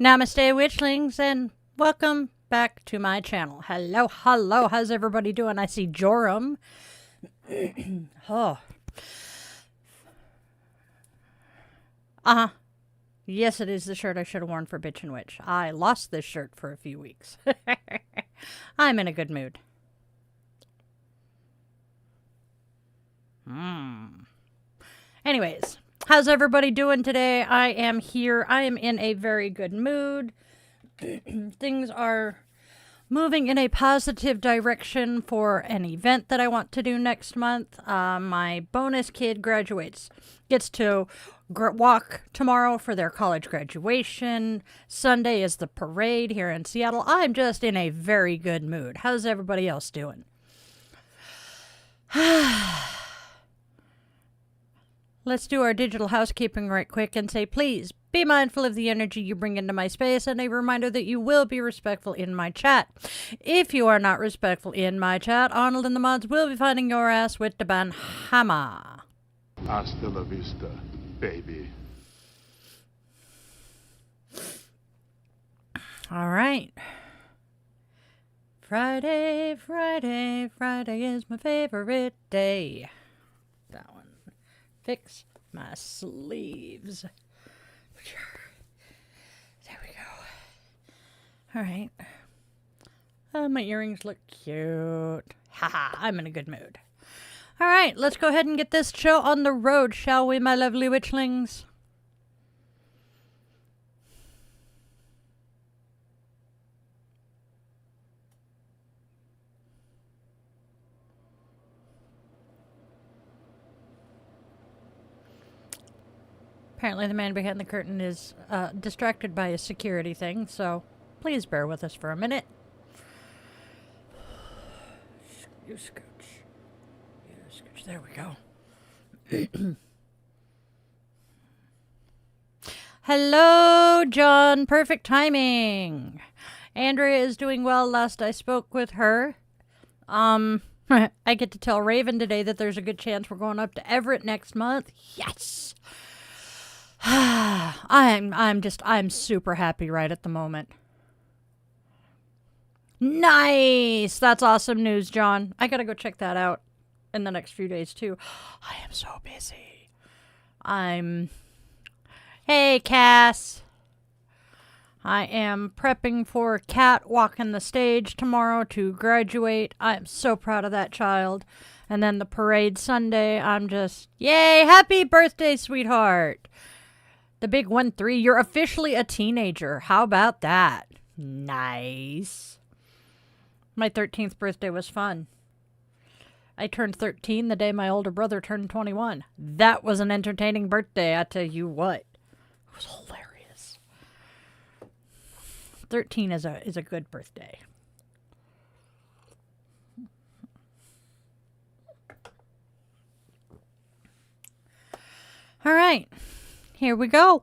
Namaste, Witchlings, and welcome back to my channel. Hello, hello, how's everybody doing? I see Joram. Oh. Yes, it is the shirt I should have worn for Bitch and Witch. I lost this shirt for a few weeks. I'm in a good mood. Anyways, how's everybody doing today? I am here. I am in a very good mood. Things are moving in a positive direction for an event that I want to do next month. My bonus kid gets to walk tomorrow for their college graduation. Sunday is the parade here in Seattle. I'm just in a very good mood. How's everybody else doing? Let's do our digital housekeeping right quick and say, please be mindful of the energy you bring into my space, and a reminder that you will be respectful in my chat. If you are not respectful in my chat, Arnold and the mods will be finding your ass with the ban hammer. Hasta la vista, baby. All right. Friday, Friday, Friday is my favorite day. That one. Fix my sleeves. There we go. All right. My earrings look cute. Haha, I'm in a good mood. All right, let's go ahead and get this show on the road, shall we, my lovely witchlings? Apparently the man behind the curtain is distracted by a security thing, so please bear with us for a minute. You scooch. There we go. Hello, John. Perfect timing. Andrea is doing well. Last I spoke with her. I get to tell Raven today that there's a good chance we're going up to Everett next month. Yes. I'm super happy right at the moment. Nice. That's awesome news, John. I gotta go check that out in the next few days too. I am so busy. Hey, Cass. I am prepping for Kat walking the stage tomorrow to graduate. I'm so proud of that child. And then the parade Sunday, I'm just, yay, happy birthday, sweetheart. The big 1-3, you're officially a teenager. How about that? Nice. My 13th birthday was fun. I turned 13 the day my older brother turned 21. That was an entertaining birthday, I tell you what. It was hilarious. 13 is a good birthday. All right. Here we go.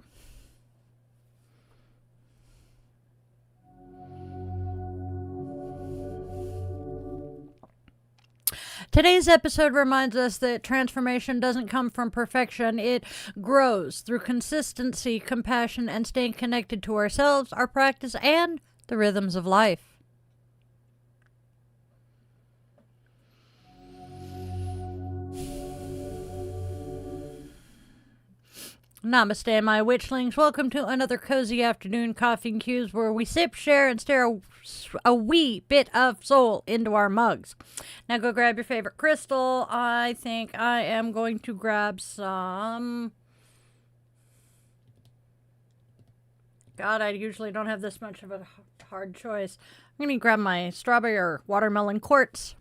Today's episode reminds us that transformation doesn't come from perfection. It grows through consistency, compassion, and staying connected to ourselves, our practice, and the rhythms of life. Namaste, my witchlings. Welcome to another cozy afternoon coffee and cues where we sip, share, and stare a wee bit of soul into our mugs. Now go grab your favorite crystal. I think I am going to grab some... God, I usually don't have this much of a hard choice. I'm going to grab my strawberry or watermelon quartz.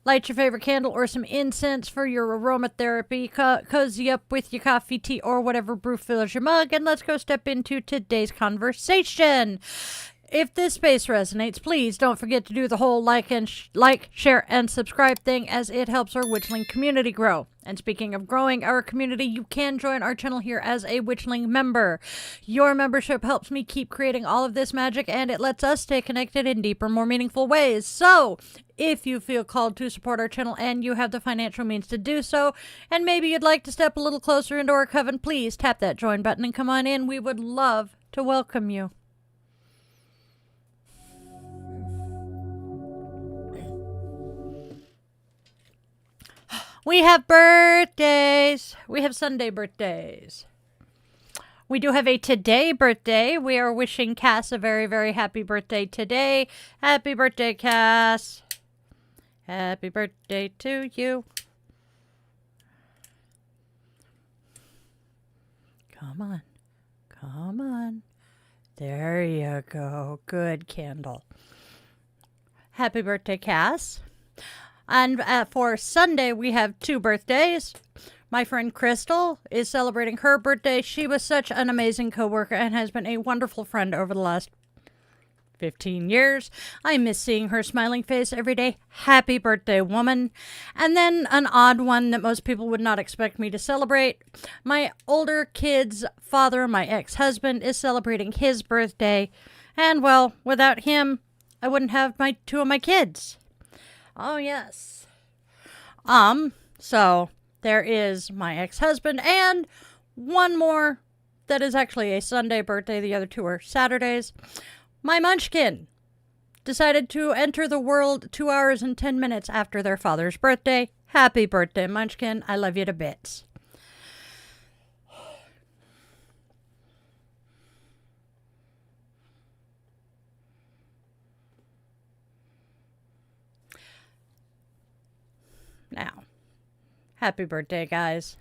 Light your favorite candle or some incense for your aromatherapy. Cozy up with your coffee, tea, or whatever brew fills your mug. And let's go step into today's conversation. If this space resonates, please don't forget to do the whole like, share, and subscribe thing, as it helps our Witchling community grow. And speaking of growing our community, you can join our channel here as a Witchling member. Your membership helps me keep creating all of this magic, and it lets us stay connected in deeper, more meaningful ways. So, if you feel called to support our channel and you have the financial means to do so, and maybe you'd like to step a little closer into our coven, please tap that join button and come on in. We would love to welcome you. We have birthdays. We have Sunday birthdays. We do have a today birthday. We are wishing Cass a very, very happy birthday today. Happy birthday, Cass. Happy birthday to you. Come on. Come on. There you go. Good candle. Happy birthday, Cass. And for Sunday, we have 2 birthdays. My friend Crystal is celebrating her birthday. She was such an amazing coworker and has been a wonderful friend over the last 15 years. I miss seeing her smiling face every day. Happy birthday, woman. And then an odd one that most people would not expect me to celebrate. My older kid's father, my ex-husband, is celebrating his birthday. And, well, without him, I wouldn't have 2 of my kids. Oh, yes. So there is my ex-husband and one more that is actually a Sunday birthday. The other 2 are Saturdays. My munchkin decided to enter the world 2 hours and 10 minutes after their father's birthday. Happy birthday, Munchkin. I love you to bits. Now, happy birthday, guys.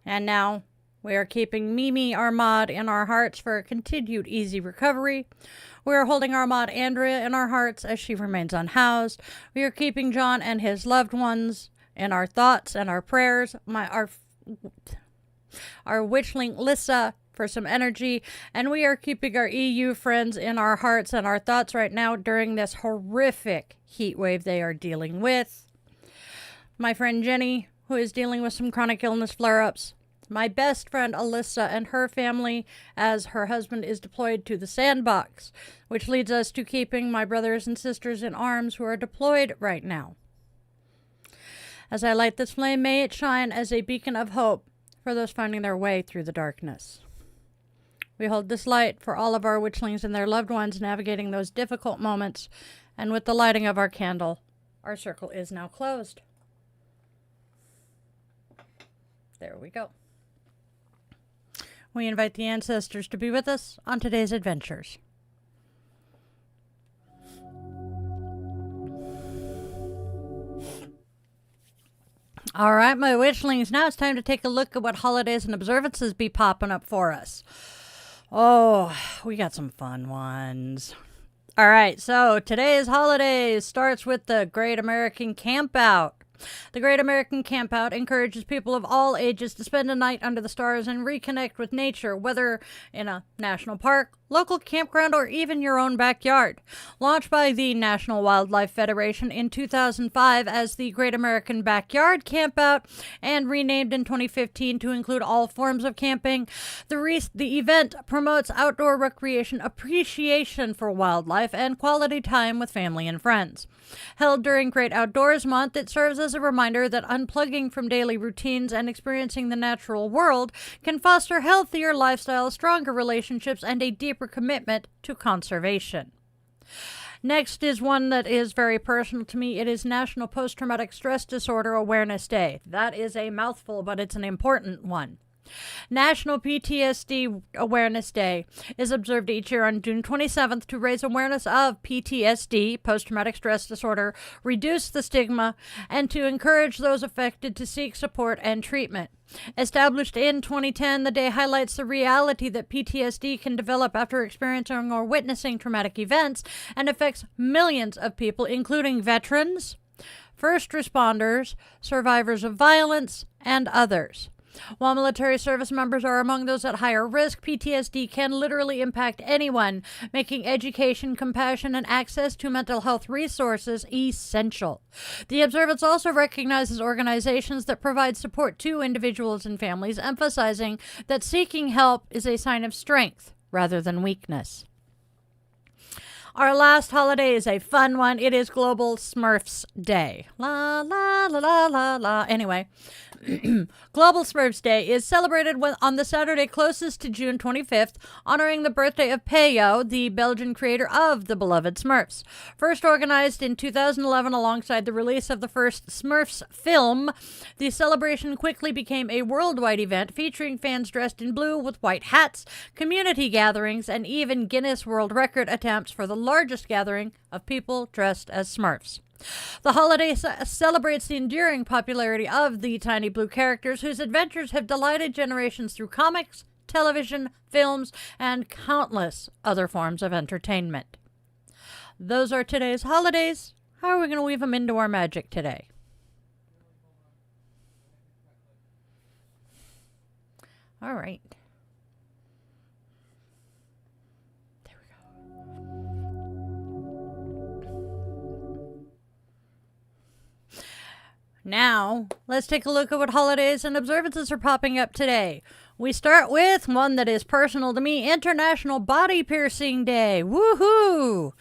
And now we are keeping Mimi, our mod, in our hearts for a continued easy recovery. We are holding our mod Andrea in our hearts as she remains unhoused. We are keeping John and his loved ones in our thoughts and our prayers. Our witchling Lissa for some energy. And we are keeping our EU friends in our hearts and our thoughts right now during this horrific heat wave they are dealing with. My friend Jenny, who is dealing with some chronic illness flare-ups. My best friend Alyssa and her family, as her husband is deployed to the sandbox, which leads us to keeping my brothers and sisters in arms who are deployed right now. As I light this flame, may it shine as a beacon of hope for those finding their way through the darkness. We hold this light for all of our witchlings and their loved ones navigating those difficult moments, and with the lighting of our candle, our circle is now closed. There we go. We invite the ancestors to be with us on today's adventures. All right, my witchlings, now it's time to take a look at what holidays and observances be popping up for us. Oh, we got some fun ones. All right, so today's holidays starts with the Great American Campout. The Great American Campout encourages people of all ages to spend a night under the stars and reconnect with nature, whether in a national park, local campground, or even your own backyard. Launched by the National Wildlife Federation in 2005 as the Great American Backyard Campout and renamed in 2015 to include all forms of camping, the event promotes outdoor recreation, appreciation for wildlife, and quality time with family and friends. Held during Great Outdoors Month, it serves as a reminder that unplugging from daily routines and experiencing the natural world can foster healthier lifestyles, stronger relationships, and a deeper commitment to conservation. Next is one that is very personal to me. It is National Post-Traumatic Stress Disorder Awareness Day. That is a mouthful, but it's an important one. National PTSD Awareness Day is observed each year on June 27th to raise awareness of PTSD, post-traumatic stress disorder, reduce the stigma, and to encourage those affected to seek support and treatment. Established in 2010, the day highlights the reality that PTSD can develop after experiencing or witnessing traumatic events and affects millions of people, including veterans, first responders, survivors of violence, and others. While military service members are among those at higher risk, PTSD can literally impact anyone, making education, compassion, and access to mental health resources essential. The observance also recognizes organizations that provide support to individuals and families, emphasizing that seeking help is a sign of strength rather than weakness. Our last holiday is a fun one. It is Global Smurfs Day. La, la, la, la, la, la. Anyway, Global Smurfs Day is celebrated on the Saturday closest to June 25th, honoring the birthday of Peyo, the Belgian creator of the beloved Smurfs. First organized in 2011 alongside the release of the first Smurfs film, the celebration quickly became a worldwide event featuring fans dressed in blue with white hats, community gatherings, and even Guinness World Record attempts for the largest gathering of people dressed as Smurfs. The holiday celebrates the enduring popularity of the tiny blue characters whose adventures have delighted generations through comics, television, films, and countless other forms of entertainment. Those are today's holidays. How are we going to weave them into our magic today? All right. Now, let's take a look at what holidays and observances are popping up today. We start with one that is personal to me, International Body Piercing Day. Woohoo!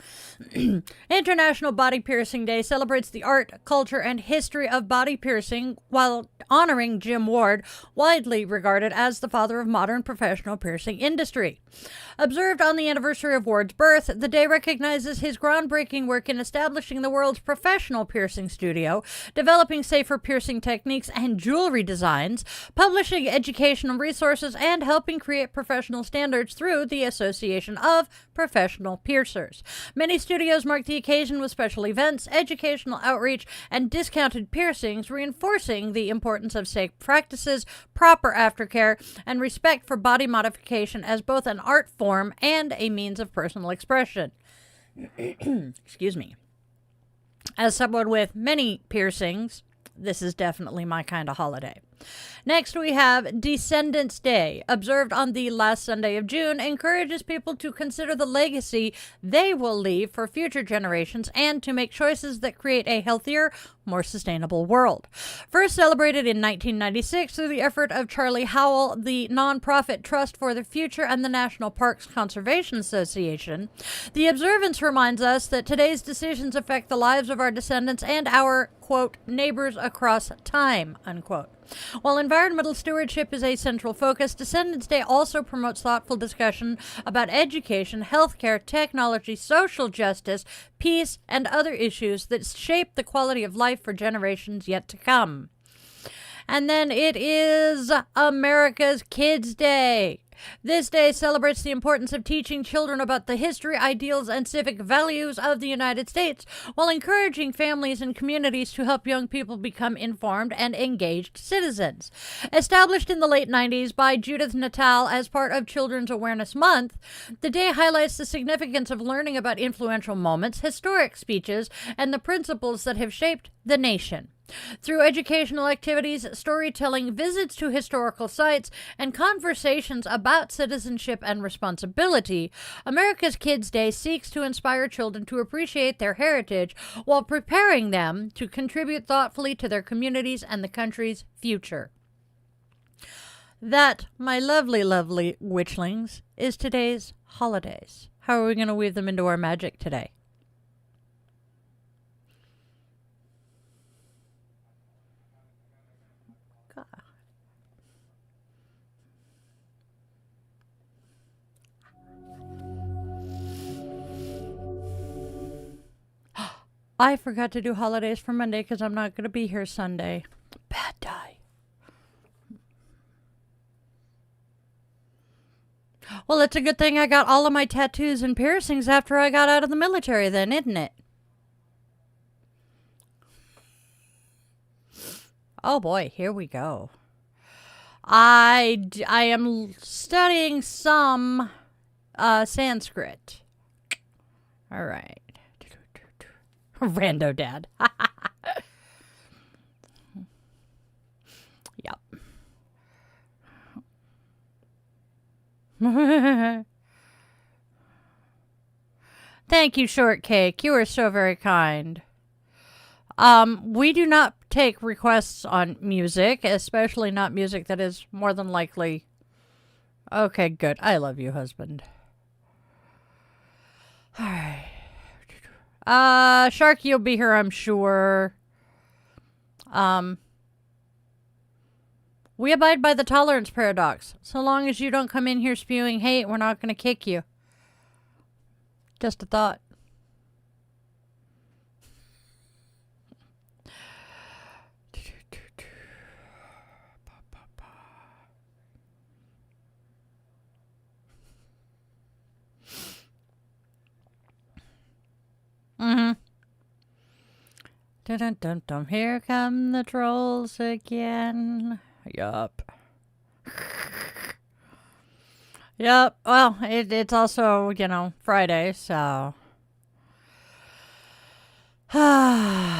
International Body Piercing Day celebrates the art, culture, and history of body piercing while honoring Jim Ward, widely regarded as the father of modern professional piercing industry. Observed on the anniversary of Ward's birth, the day recognizes his groundbreaking work in establishing the world's professional piercing studio, developing safer piercing techniques and jewelry designs, publishing educational resources, and helping create professional standards through the Association of Professional Piercers. Many studios mark the occasion with special events, educational outreach, and discounted piercings, reinforcing the importance of safe practices, proper aftercare, and respect for body modification as both an art form and a means of personal expression. Excuse me. As someone with many piercings, this is definitely my kind of holiday. Next, we have Descendants Day, observed on the last Sunday of June, encourages people to consider the legacy they will leave for future generations and to make choices that create a healthier, more sustainable world. First celebrated in 1996 through the effort of Charlie Howell, the nonprofit Trust for the Future, and the National Parks Conservation Association, the observance reminds us that today's decisions affect the lives of our descendants and our, quote, neighbors across time, unquote. While environmental stewardship is a central focus, Descendants Day also promotes thoughtful discussion about education, healthcare, technology, social justice, peace, and other issues that shape the quality of life for generations yet to come. And then it is America's Kids Day. This day celebrates the importance of teaching children about the history, ideals, and civic values of the United States, while encouraging families and communities to help young people become informed and engaged citizens. Established in the late 90s by Judith Natal as part of Children's Awareness Month, the day highlights the significance of learning about influential moments, historic speeches, and the principles that have shaped the nation. Through educational activities, storytelling, visits to historical sites, and conversations about citizenship and responsibility, America's Kids Day seeks to inspire children to appreciate their heritage while preparing them to contribute thoughtfully to their communities and the country's future. That, my lovely, lovely witchlings, is today's holidays. How are we going to weave them into our magic today? I forgot to do holidays for Monday because I'm not going to be here Sunday. Bad die. Well, it's a good thing I got all of my tattoos and piercings after I got out of the military then, isn't it? Oh boy, here we go. I am studying some Sanskrit. All right. Rando dad. Yep. Thank you, Shortcake. You are so very kind. We do not take requests on music, especially not music that is more than likely... Okay, good. I love you, husband. All right. Sharky will be here, I'm sure. We abide by the tolerance paradox. So long as you don't come in here spewing hate, we're not going to kick you. Just a thought. Mm-hmm. Dun dun dun dun. Here come the trolls again. Yup. Yup. Well, it's also, Friday, so. No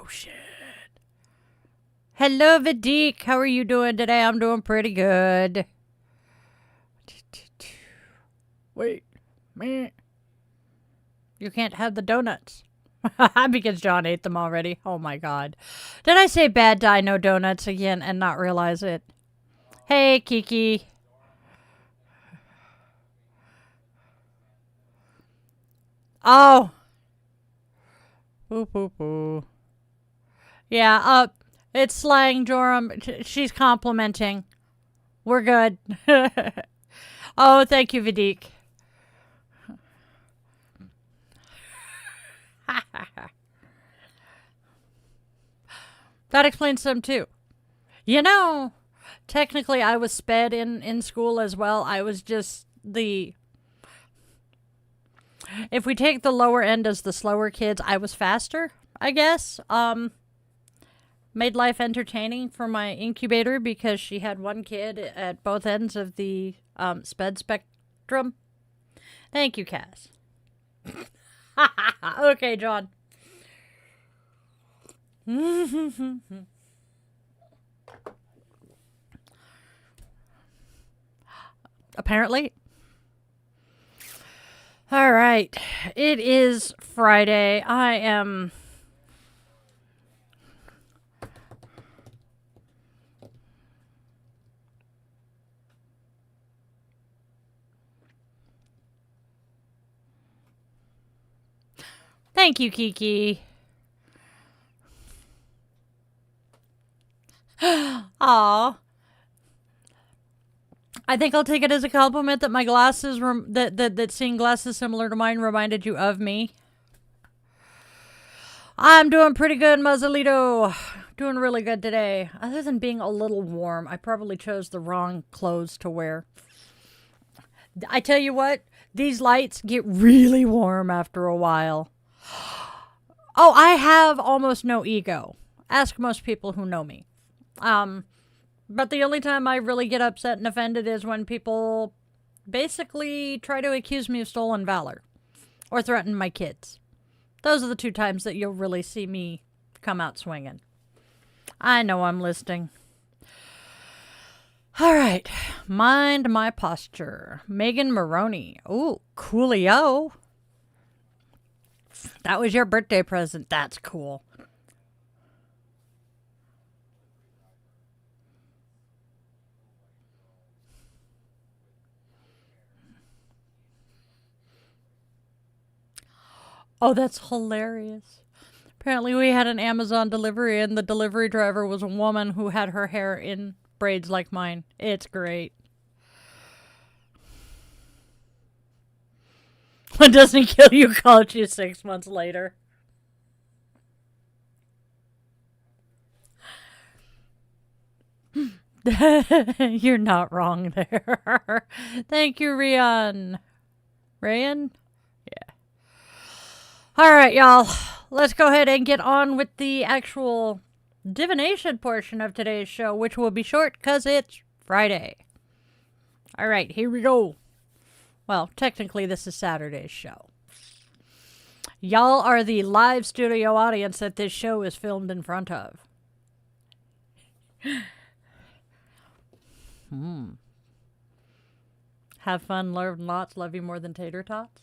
shit. Hello, Vidique. How are you doing today? I'm doing pretty good. Wait. Me. You can't have the donuts. Because John ate them already. Oh my god. Did I say bad die, no donuts again and not realize it? Hey, Kiki. Oh. Boo, boo, boo. Yeah, it's slang, Joram. She's complimenting. We're good. Oh, thank you, Vidique. That explains some, too. You know, technically I was sped in school as well. I was just the... If we take the lower end as the slower kids, I was faster, I guess. Made life entertaining for my incubator because she had one kid at both ends of the sped spectrum. Thank you, Cass. Okay, John. Apparently. All right. It is Friday. I am... Thank you, Kiki. Aw. I think I'll take it as a compliment that my glasses, that seeing glasses similar to mine reminded you of me. I'm doing pretty good, Mazalito. Doing really good today. Other than being a little warm, I probably chose the wrong clothes to wear. I tell you what, these lights get really warm after a while. Oh, I have almost no ego. Ask most people who know me. But the only time I really get upset and offended is when people basically try to accuse me of stolen valor or threaten my kids. Those are the two times that you'll really see me come out swinging. I know I'm listening. All right. Mind my posture. Megan Maroney. Ooh, coolio. That was your birthday present. That's cool. Oh, that's hilarious. Apparently we had an Amazon delivery and the delivery driver was a woman who had her hair in braids like mine. It's great. When doesn't kill you, calls you 6 months later. You're not wrong there. Thank you, Rian. Rayan? Yeah. All right, y'all. Let's go ahead and get on with the actual divination portion of today's show, which will be short because it's Friday. All right, here we go. Well, technically, this is Saturday's show. Y'all are the live studio audience that this show is filmed in front of. Have fun, learn lots, love you more than tater tots.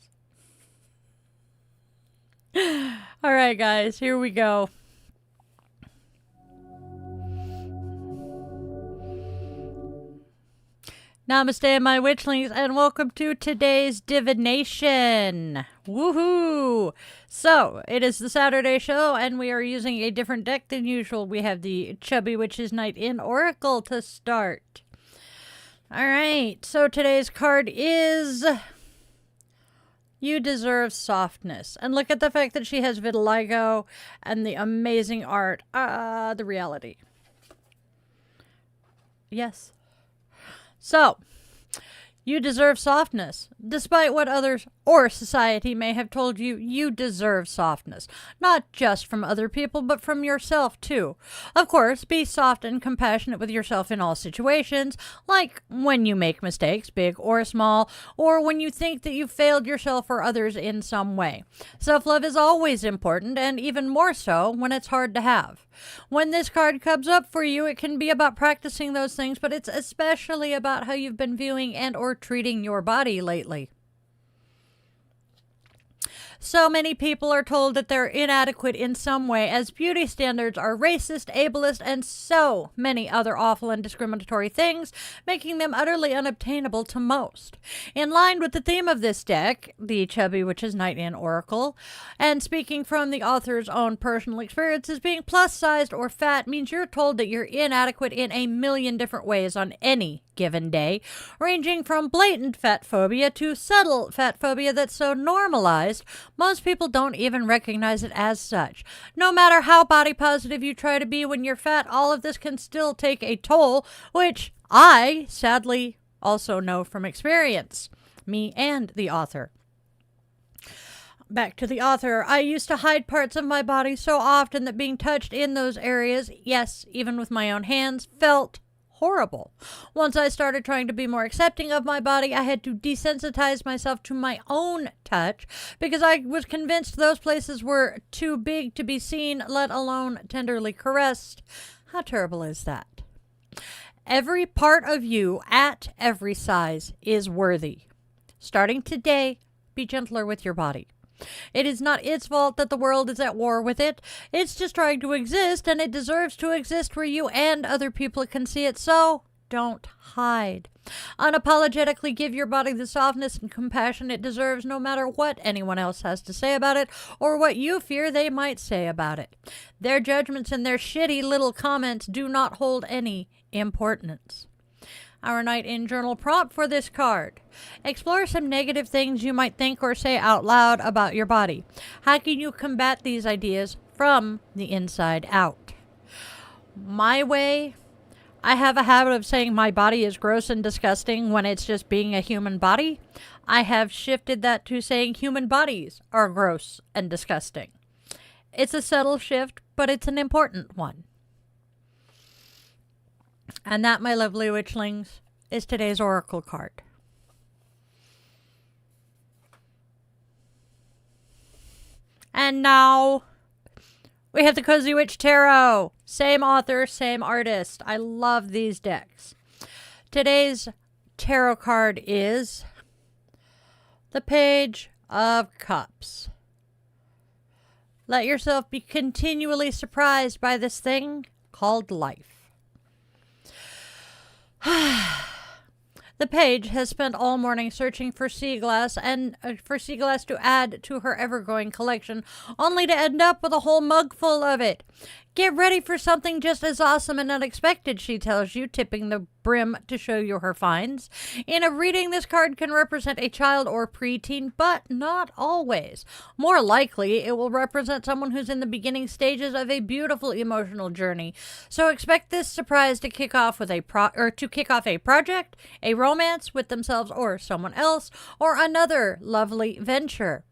All right, guys, here we go. Namaste, my witchlings, and welcome to today's divination. Woohoo! So, it is the Saturday show, and we are using a different deck than usual. We have the Chubby Witch's Night in Oracle to start. Alright, so today's card is... You Deserve Softness. And look at the fact that she has vitiligo and the amazing art. The reality. Yes. So, you deserve softness. Despite what others or society may have told you, you deserve softness. Not just from other people, but from yourself, too. Of course, be soft and compassionate with yourself in all situations, like when you make mistakes, big or small, or when you think that you've failed yourself or others in some way. Self-love is always important, and even more so when it's hard to have. When this card comes up for you, it can be about practicing those things, but it's especially about how you've been viewing and or treating your body lately. So many people are told that they're inadequate in some way, as beauty standards are racist, ableist, and so many other awful and discriminatory things, making them utterly unobtainable to most. In line with the theme of this deck, the Chubby Witch's Night In Oracle, and speaking from the author's own personal experiences, being plus-sized or fat means you're told that you're inadequate in a million different ways on any given day, ranging from blatant fat phobia to subtle fat phobia that's so normalized, most people don't even recognize it as such. No matter how body positive you try to be when you're fat, all of this can still take a toll, which I, sadly, also know from experience. Me and the author. Back to the author. I used to hide parts of my body so often that being touched in those areas, yes, even with my own hands, felt horrible. Once I started trying to be more accepting of my body, I had to desensitize myself to my own touch because I was convinced those places were too big to be seen, let alone tenderly caressed. How terrible is that? Every part of you at every size is worthy. Starting today, be gentler with your body. It is not its fault that the world is at war with it. It's just trying to exist, and it deserves to exist where you and other people can see it. So don't hide. Unapologetically give your body the softness and compassion it deserves, no matter what anyone else has to say about it or what you fear they might say about it. Their judgments and their shitty little comments do not hold any importance. Our Night In Journal prompt for this card. Explore some negative things you might think or say out loud about your body. How can you combat these ideas from the inside out? My way, I have a habit of saying my body is gross and disgusting when it's just being a human body. I have shifted that to saying human bodies are gross and disgusting. It's a subtle shift, but it's an important one. And that, my lovely witchlings, is today's oracle card. And now we have the Cozy Witch Tarot. Same author, same artist. I love these decks. Today's tarot card is the Page of Cups. Let yourself be continually surprised by this thing called life. The page has spent all morning searching for sea glass to add to her ever-growing collection, only to end up with a whole mug full of it. Get ready for something just as awesome and unexpected, she tells you, tipping the brim to show you her finds. In a reading, this card can represent a child or preteen, but not always. More likely, it will represent someone who's in the beginning stages of a beautiful emotional journey. So expect this surprise to kick off with a project, a romance with themselves or someone else, or another lovely venture.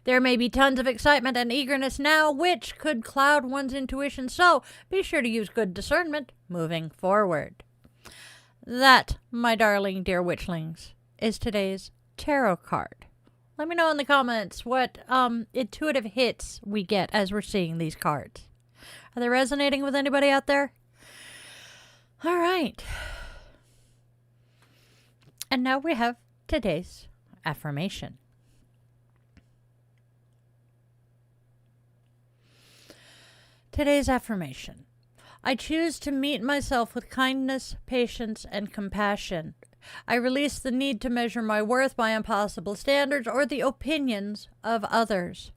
There may be tons of excitement and eagerness now, which could cloud one's intuition, so be sure to use good discernment moving forward. That, my darling dear witchlings, is today's tarot card. Let me know in the comments what intuitive hits we get as we're seeing these cards. Are they resonating with anybody out there? All right. And now we have today's affirmation. Today's affirmation. I choose to meet myself with kindness, patience, and compassion. I release the need to measure my worth by impossible standards or the opinions of others.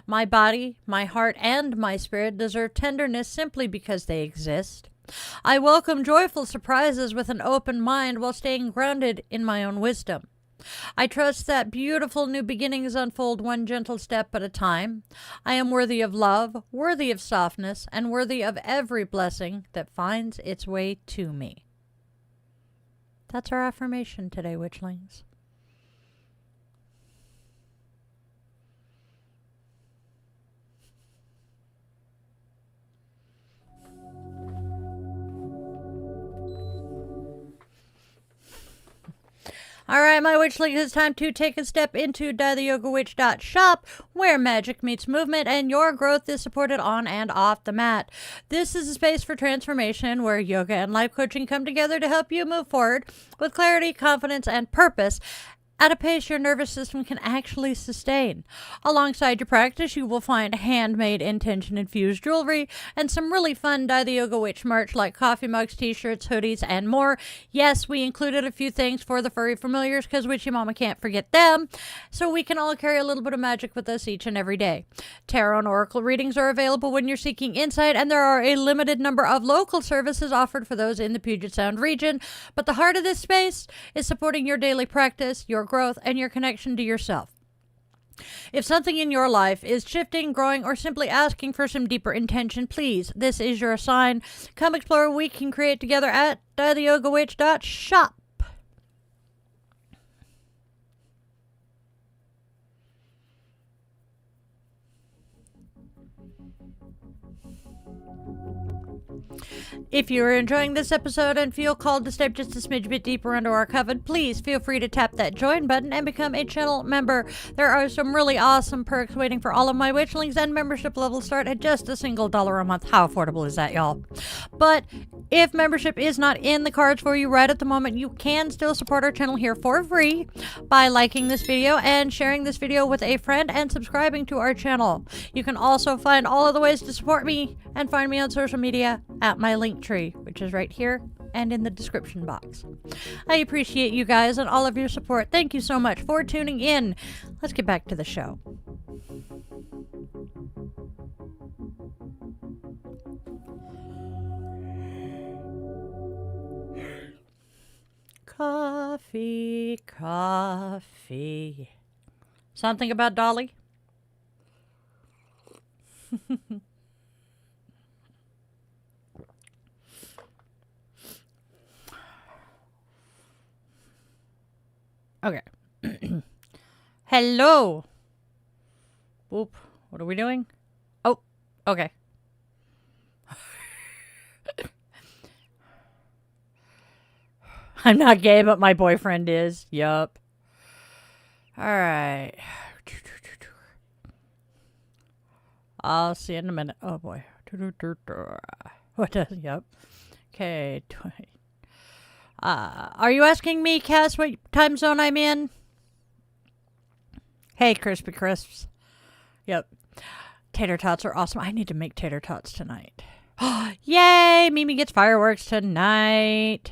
My body, my heart, and my spirit deserve tenderness simply because they exist. I welcome joyful surprises with an open mind while staying grounded in my own wisdom. I trust that beautiful new beginnings unfold one gentle step at a time. I am worthy of love, worthy of softness, and worthy of every blessing that finds its way to me. That's our affirmation today, witchlings. All right, my witchlings, it's time to take a step into dietheyogawitch.shop, where magic meets movement and your growth is supported on and off the mat. This is a space for transformation where yoga and life coaching come together to help you move forward with clarity, confidence, and purpose. at a pace your nervous system can actually sustain. Alongside your practice, you will find handmade intention-infused jewelry and some really fun Dye the Yoga Witch merch like coffee mugs, t-shirts, hoodies, and more. Yes, we included a few things for the furry familiars because Witchy Mama can't forget them, so we can all carry a little bit of magic with us each and every day. Tarot and oracle readings are available when you're seeking insight, and there are a limited number of local services offered for those in the Puget Sound region. But the heart of this space is supporting your daily practice, your growth, and your connection to yourself. If something in your life is shifting, growing, or simply asking for some deeper intention, please, this is your sign. Come explore what we can create together at dyetheyogawitch.shop. If you are enjoying this episode and feel called to step just a smidge bit deeper into our coven, please feel free to tap that join button and become a channel member. There are some really awesome perks waiting for all of my witchlings, and membership levels start at just a single $1 a month. How affordable is that, y'all? But if membership is not in the cards for you right at the moment, you can still support our channel here for free by liking this video and sharing this video with a friend and subscribing to our channel. You can also find all of the ways to support me and find me on social media at my link tree, which is right here and in the description box. I appreciate you guys and all of your support. Thank you so much for tuning in. Let's get back to the show. Coffee, coffee. Something about Dolly? Okay. Hello. Whoop. What are we doing? Oh, okay. I'm not gay, but my boyfriend is. Yup. All right. I'll see you in a minute. Oh, boy. What does? Yup. Okay. Are you asking me, Cass, what time zone I'm in? Hey, Crispy Crisps. Yep. Tater tots are awesome. I need to make tater tots tonight. Yay! Mimi gets fireworks tonight.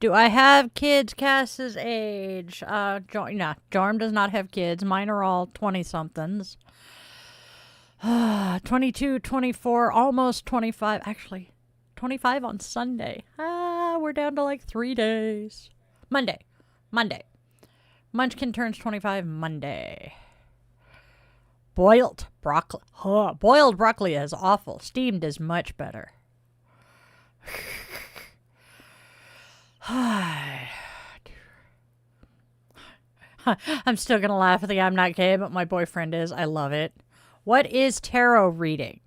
Do I have kids Cass's age? Jorm does not have kids. Mine are all 20-somethings. 22, 24, almost 25. Actually, 25 on Sunday. We're down to like 3 days. Monday. Munchkin turns 25 Monday. Boiled broccoli. Boiled broccoli is awful. Steamed is much better. I'm still going to laugh at the I'm not gay, but my boyfriend is. I love it. What is tarot reading?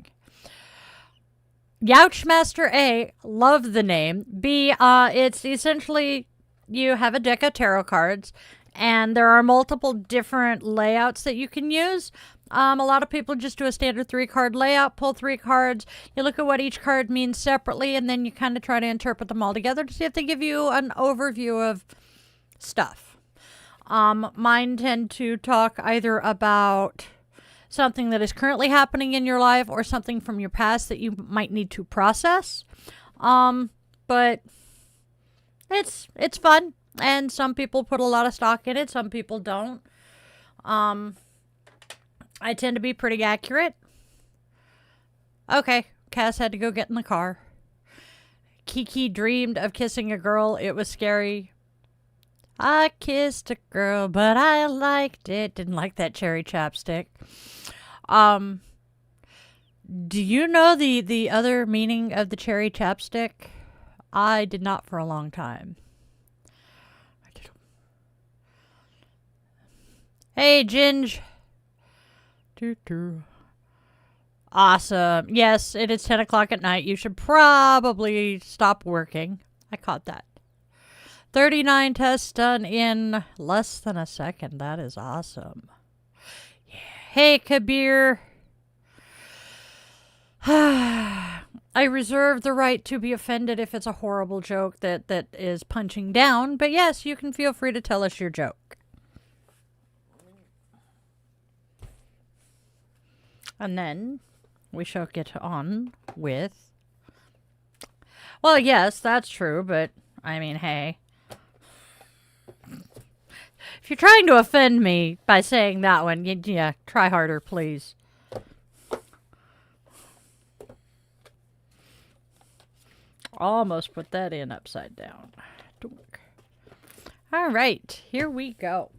Youchmaster A, love the name. B, it's essentially you have a deck of tarot cards, and there are multiple different layouts that you can use. A lot of people just do a standard 3-card layout, pull 3 cards, you look at what each card means separately, and then you kind of try to interpret them all together to see if they give you an overview of stuff. Mine tend to talk either about something that is currently happening in your life or something from your past that you might need to process. But it's fun, and some people put a lot of stock in it, some people don't. I tend to be pretty accurate. Okay, Cass had to go get in the car. Kiki dreamed of kissing a girl. It was scary. I kissed a girl, but I liked it. Didn't like that cherry chapstick. Do you know the other meaning of the cherry chapstick? I did not for a long time. Hey, Ginge. Awesome. Yes, it is 10 o'clock at night. You should probably stop working. I caught that. 39 tests done in less than a second. That is awesome. Yeah. Hey, Kabir. I reserve the right to be offended if it's a horrible joke that is punching down. But yes, you can feel free to tell us your joke. And then we shall get on with... Well, yes, that's true, but I mean, hey. If you're trying to offend me by saying that one, yeah, try harder, please. Almost put that in upside down. All right, here we go.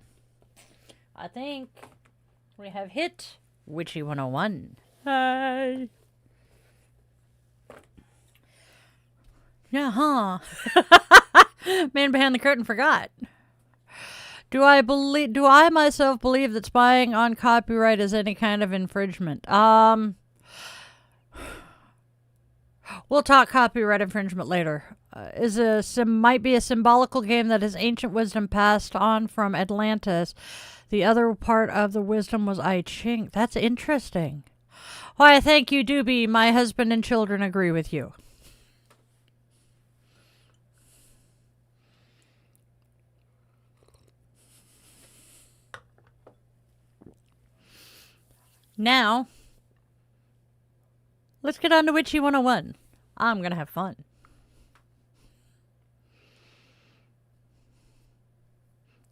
I think we have hit Witchy 101. Hi. Yeah, huh? Man behind the curtain forgot. Do I myself believe that spying on copyright is any kind of infringement? We'll talk copyright infringement later. Might be a symbolical game that has ancient wisdom passed on from Atlantis. The other part of the wisdom was I Ching. That's interesting. Why, thank you, Doobie. My husband and children agree with you. Now, let's get on to Witchy 101. I'm going to have fun.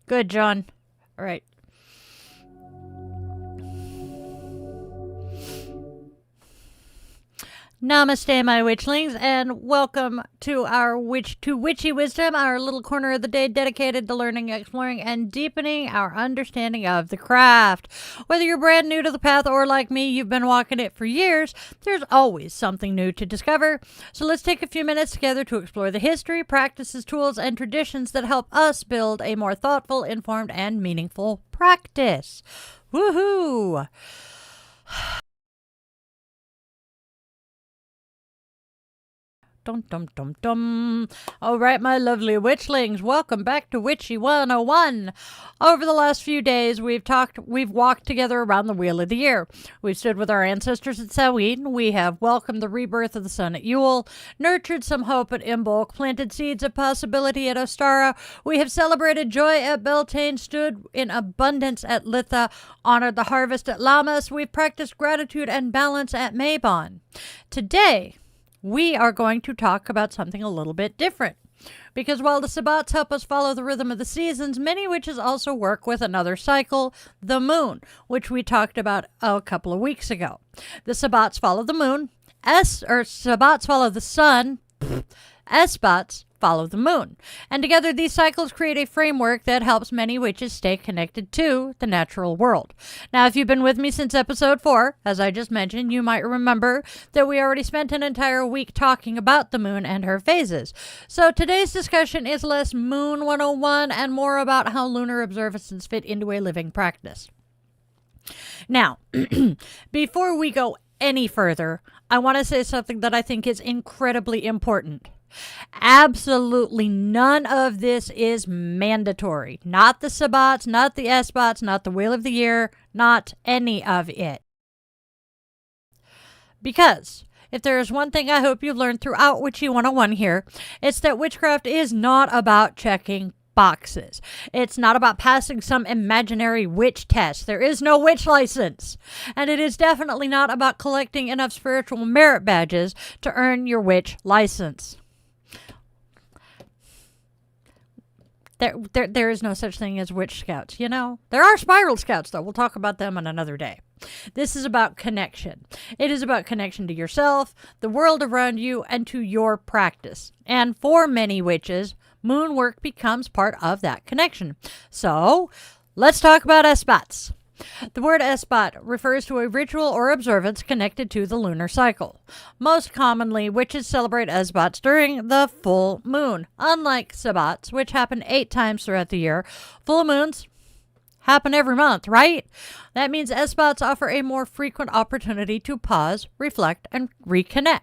Good, John. All right. Namaste, my witchlings, and welcome to our Witchy Wisdom, our little corner of the day dedicated to learning, exploring, and deepening our understanding of the craft. Whether you're brand new to the path or like me, you've been walking it for years, there's always something new to discover. So let's take a few minutes together to explore the history, practices, tools, and traditions that help us build a more thoughtful, informed, and meaningful practice. Woohoo! Dum, dum, dum, dum. All right, my lovely witchlings, welcome back to Witchy 101. Over the last few days, we've walked together around the Wheel of the Year. We've stood with our ancestors at Samhain. We have welcomed the rebirth of the sun at Yule, nurtured some hope at Imbolc, planted seeds of possibility at Ostara. We have celebrated joy at Beltane, stood in abundance at Litha, honored the harvest at Lammas. We've practiced gratitude and balance at Mabon. Today, we are going to talk about something a little bit different. Because while the Sabbats help us follow the rhythm of the seasons, many witches also work with another cycle, the moon, which we talked about a couple of weeks ago. The Sabbats follow the moon, Sabbats follow the sun, Esbats follow the moon. And together these cycles create a framework that helps many witches stay connected to the natural world. Now, if you've been with me since episode 4, as I just mentioned, you might remember that we already spent an entire week talking about the moon and her phases. So today's discussion is less Moon 101 and more about how lunar observances fit into a living practice. Now, before we go any further, I want to say something that I think is incredibly important. Absolutely none of this is mandatory. Not the Sabbats, not the Esbats, not the Wheel of the Year, not any of it. Because if there is one thing I hope you've learned throughout Witchy 101 here, it's that witchcraft is not about checking boxes. It's not about passing some imaginary witch test. There is no witch license. And it is definitely not about collecting enough spiritual merit badges to earn your witch license. There is no such thing as witch scouts, you know? There are spiral scouts, though. We'll talk about them on another day. This is about connection. It is about connection to yourself, the world around you, and to your practice. And for many witches, moon work becomes part of that connection. So, let's talk about Esbats. The word Esbat refers to a ritual or observance connected to the lunar cycle. Most commonly, witches celebrate Esbats during the full moon. Unlike Sabbats, which happen 8 times throughout the year, full moons happen every month, right? That means Esbats offer a more frequent opportunity to pause, reflect, and reconnect.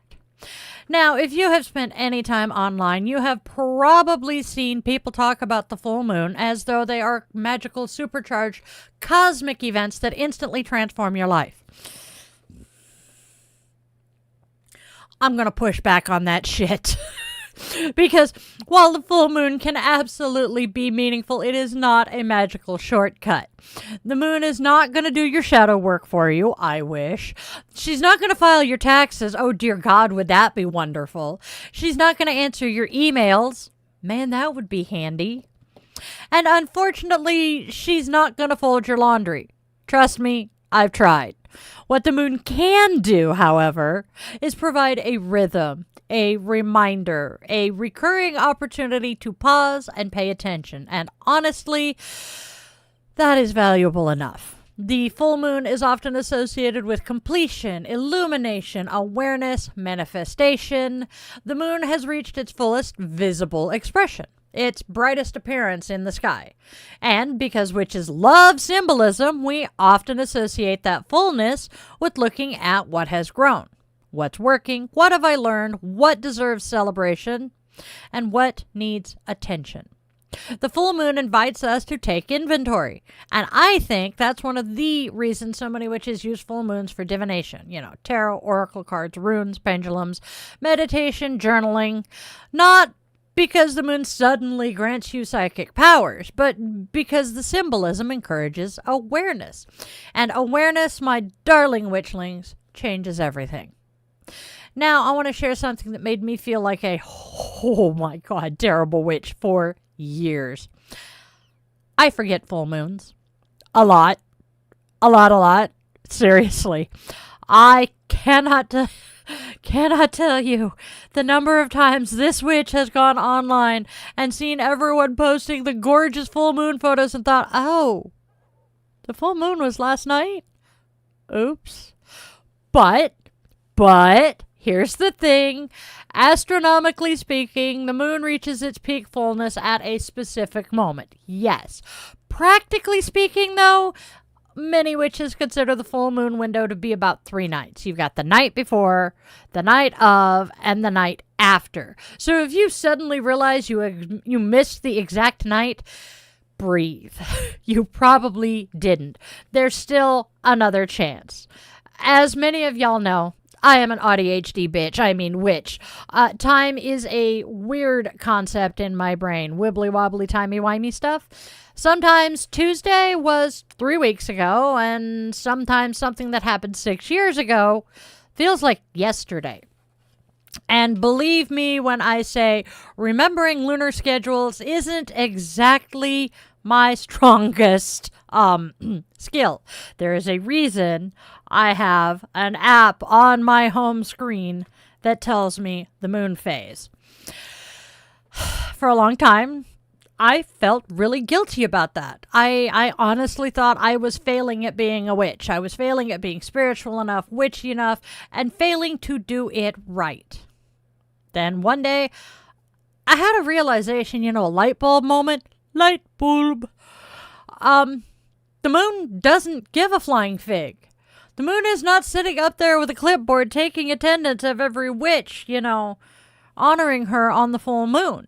Now, if you have spent any time online, you have probably seen people talk about the full moon as though they are magical, supercharged, cosmic events that instantly transform your life. I'm going to push back on that shit. Because while the full moon can absolutely be meaningful, it is not a magical shortcut. The moon is not going to do your shadow work for you, I wish. She's not going to file your taxes. Oh, dear God, would that be wonderful. She's not going to answer your emails. Man, that would be handy. And unfortunately, she's not going to fold your laundry. Trust me, I've tried. What the moon can do, however, is provide a rhythm, a reminder, a recurring opportunity to pause and pay attention. And honestly, that is valuable enough. The full moon is often associated with completion, illumination, awareness, manifestation. The moon has reached its fullest visible expression, its brightest appearance in the sky. And because witches love symbolism, we often associate that fullness with looking at what has grown, what's working, what have I learned, what deserves celebration, and what needs attention. The full moon invites us to take inventory, and I think that's one of the reasons so many witches use full moons for divination. Tarot, oracle cards, runes, pendulums, meditation, journaling. Not because the moon suddenly grants you psychic powers, but because the symbolism encourages awareness. And awareness, my darling witchlings, changes everything. Now, I want to share something that made me feel like a, oh my God, terrible witch for years. I forget full moons. A lot. Seriously. I cannot tell you the number of times this witch has gone online and seen everyone posting the gorgeous full moon photos and thought, oh, the full moon was last night? Oops. But, here's the thing. Astronomically speaking, the moon reaches its peak fullness at a specific moment. Yes. Practically speaking, though, many witches consider the full moon window to be about 3 nights. You've got the night before, the night of, and the night after. So if you suddenly realize you missed the exact night, breathe. You probably didn't. There's still another chance. As many of y'all know, I am an ADHD bitch. I mean witch. Time is a weird concept in my brain. Wibbly wobbly timey wimey stuff. Sometimes Tuesday was 3 weeks ago, and sometimes something that happened 6 years ago feels like yesterday. And believe me when I say remembering lunar schedules isn't exactly my strongest skill. There is a reason I have an app on my home screen that tells me the moon phase. For a long time, I felt really guilty about that. I honestly thought I was failing at being a witch. I was failing at being spiritual enough, witchy enough, and failing to do it right. Then one day, I had a realization, a light bulb moment. Light bulb. The moon doesn't give a flying fig. The moon is not sitting up there with a clipboard taking attendance of every witch, honoring her on the full moon.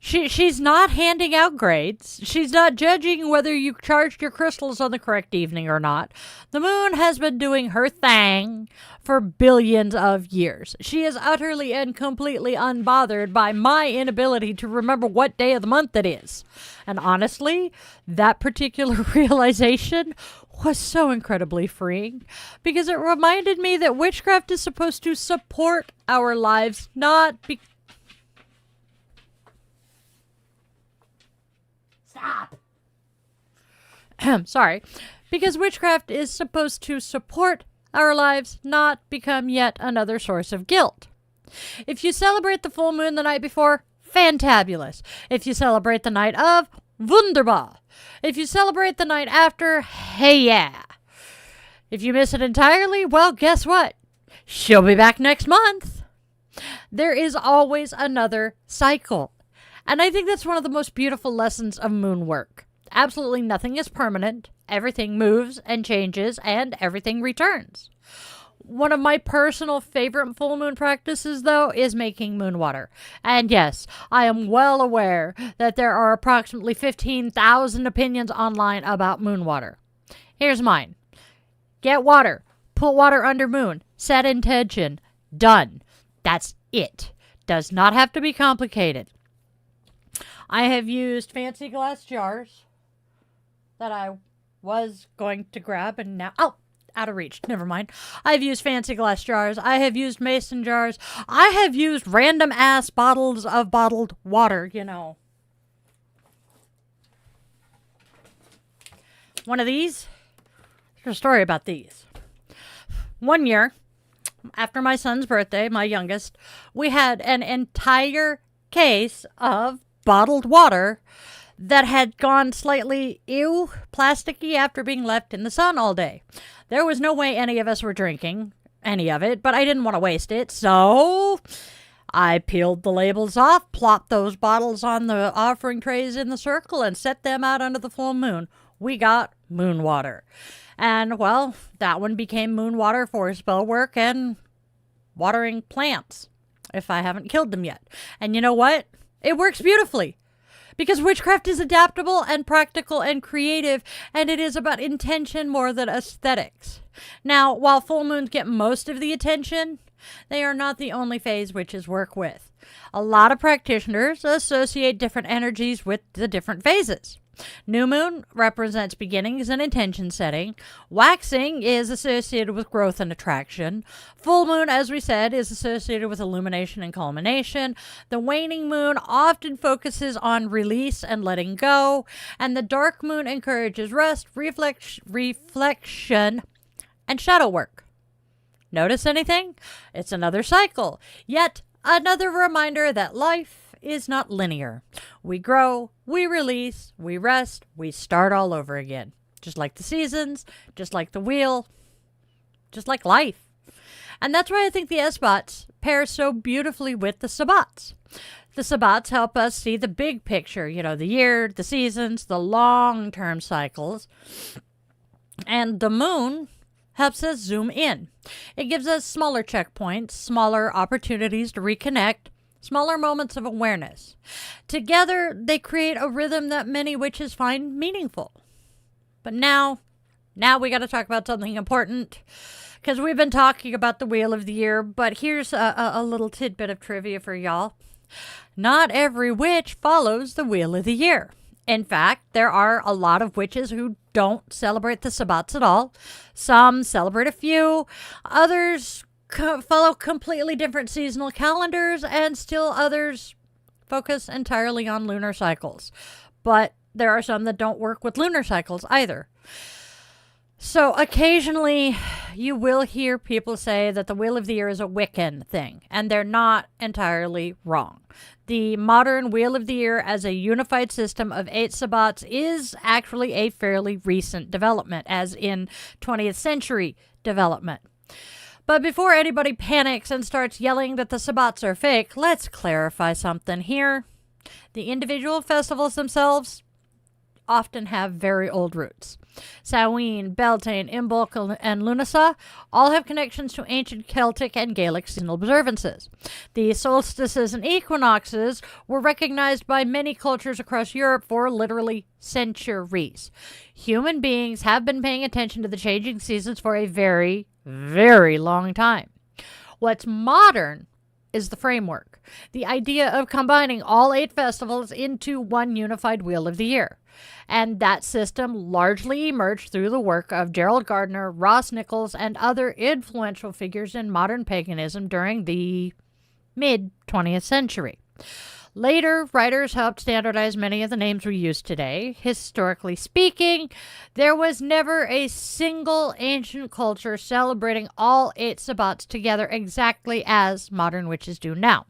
She's not handing out grades. She's not judging whether you charged your crystals on the correct evening or not. The moon has been doing her thing for billions of years. She is utterly and completely unbothered by my inability to remember what day of the month it is. And honestly, that particular realization was so incredibly freeing because it reminded me that witchcraft is supposed to support our lives, not be... Stop! Sorry. Because witchcraft is supposed to support our lives, not become yet another source of guilt. If you celebrate the full moon the night before, fantabulous. If you celebrate the night of, wunderbar. If you celebrate the night after, hey yeah. If you miss it entirely, well, guess what? She'll be back next month. There is always another cycle. And I think that's one of the most beautiful lessons of moon work. Absolutely nothing is permanent. Everything moves and changes, and everything returns. One of my personal favorite full moon practices, though, is making moon water. And yes, I am well aware that there are approximately 15,000 opinions online about moon water. Here's mine. Get water. Put water under moon. Set intention. Done. That's it. Does not have to be complicated. I have used fancy glass jars that I was going to grab and now, out of reach. Never mind. I've used fancy glass jars. I have used mason jars. I have used random ass bottles of bottled water, One of these, there's a story about these. One year, after my son's birthday, my youngest, we had an entire case of bottled water that had gone slightly plasticky after being left in the sun all day. There was no way any of us were drinking any of it, but I didn't want to waste it, so I peeled the labels off, plopped those bottles on the offering trays in the circle, and set them out under the full moon. We got moon water. And, well, that one became moon water for spell work and watering plants, if I haven't killed them yet. And you know what? It works beautifully. Because witchcraft is adaptable and practical and creative, and it is about intention more than aesthetics. Now, while full moons get most of the attention, they are not the only phase witches work with. A lot of practitioners associate different energies with the different phases. New moon represents beginnings and intention setting. Waxing is associated with growth and attraction. Full moon, as we said, is associated with illumination and culmination. The waning moon often focuses on release and letting go. And the dark moon encourages rest, reflection, and shadow work. Notice anything? It's another cycle. Yet another reminder that life is not linear. We grow, we release, we rest, we start all over again. Just like the seasons, just like the wheel, just like life. And that's why I think the S-Bots pair so beautifully with the Sabbats. The Sabbats help us see the big picture, the year, the seasons, the long-term cycles. And the moon helps us zoom in. It gives us smaller checkpoints, smaller opportunities to reconnect, smaller moments of awareness. Together, they create a rhythm that many witches find meaningful. But now we got to talk about something important, because we've been talking about the Wheel of the Year, but here's a little tidbit of trivia for y'all. Not every witch follows the Wheel of the Year. In fact, there are a lot of witches who don't celebrate the Sabbats at all. Some celebrate a few, others follow completely different seasonal calendars, and still others focus entirely on lunar cycles. But there are some that don't work with lunar cycles either. So occasionally you will hear people say that the Wheel of the Year is a Wiccan thing, and they're not entirely wrong. The modern Wheel of the Year as a unified system of 8 Sabbats is actually a fairly recent development, as in 20th century development. But before anybody panics and starts yelling that the Sabbats are fake, let's clarify something here. The individual festivals themselves often have very old roots. Samhain, Beltane, Imbolc, and Lunasa all have connections to ancient Celtic and Gaelic seasonal observances. The solstices and equinoxes were recognized by many cultures across Europe for literally centuries. Human beings have been paying attention to the changing seasons for a very, very long time. What's modern is the framework, the idea of combining all 8 festivals into one unified Wheel of the Year. And that system largely emerged through the work of Gerald Gardner, Ross Nichols, and other influential figures in modern paganism during the mid-20th century. Later, writers helped standardize many of the names we use today. Historically speaking, there was never a single ancient culture celebrating all 8 Sabbats together exactly as modern witches do now.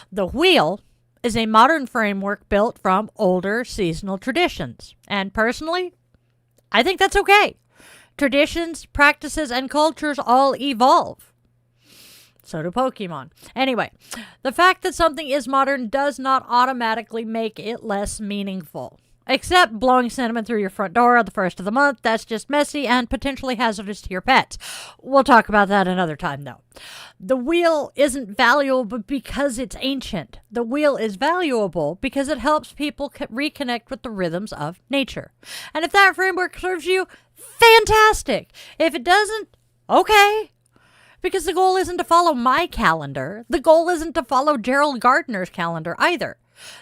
The wheel is a modern framework built from older seasonal traditions. And personally, I think that's okay. Traditions, practices, and cultures all evolve. So do Pokemon. Anyway, the fact that something is modern does not automatically make it less meaningful. Except blowing cinnamon through your front door on the first of the month. That's just messy and potentially hazardous to your pets. We'll talk about that another time, though. The wheel isn't valuable because it's ancient. The wheel is valuable because it helps people reconnect with the rhythms of nature. And if that framework serves you, fantastic. If it doesn't, okay. Because the goal isn't to follow my calendar. The goal isn't to follow Gerald Gardner's calendar either.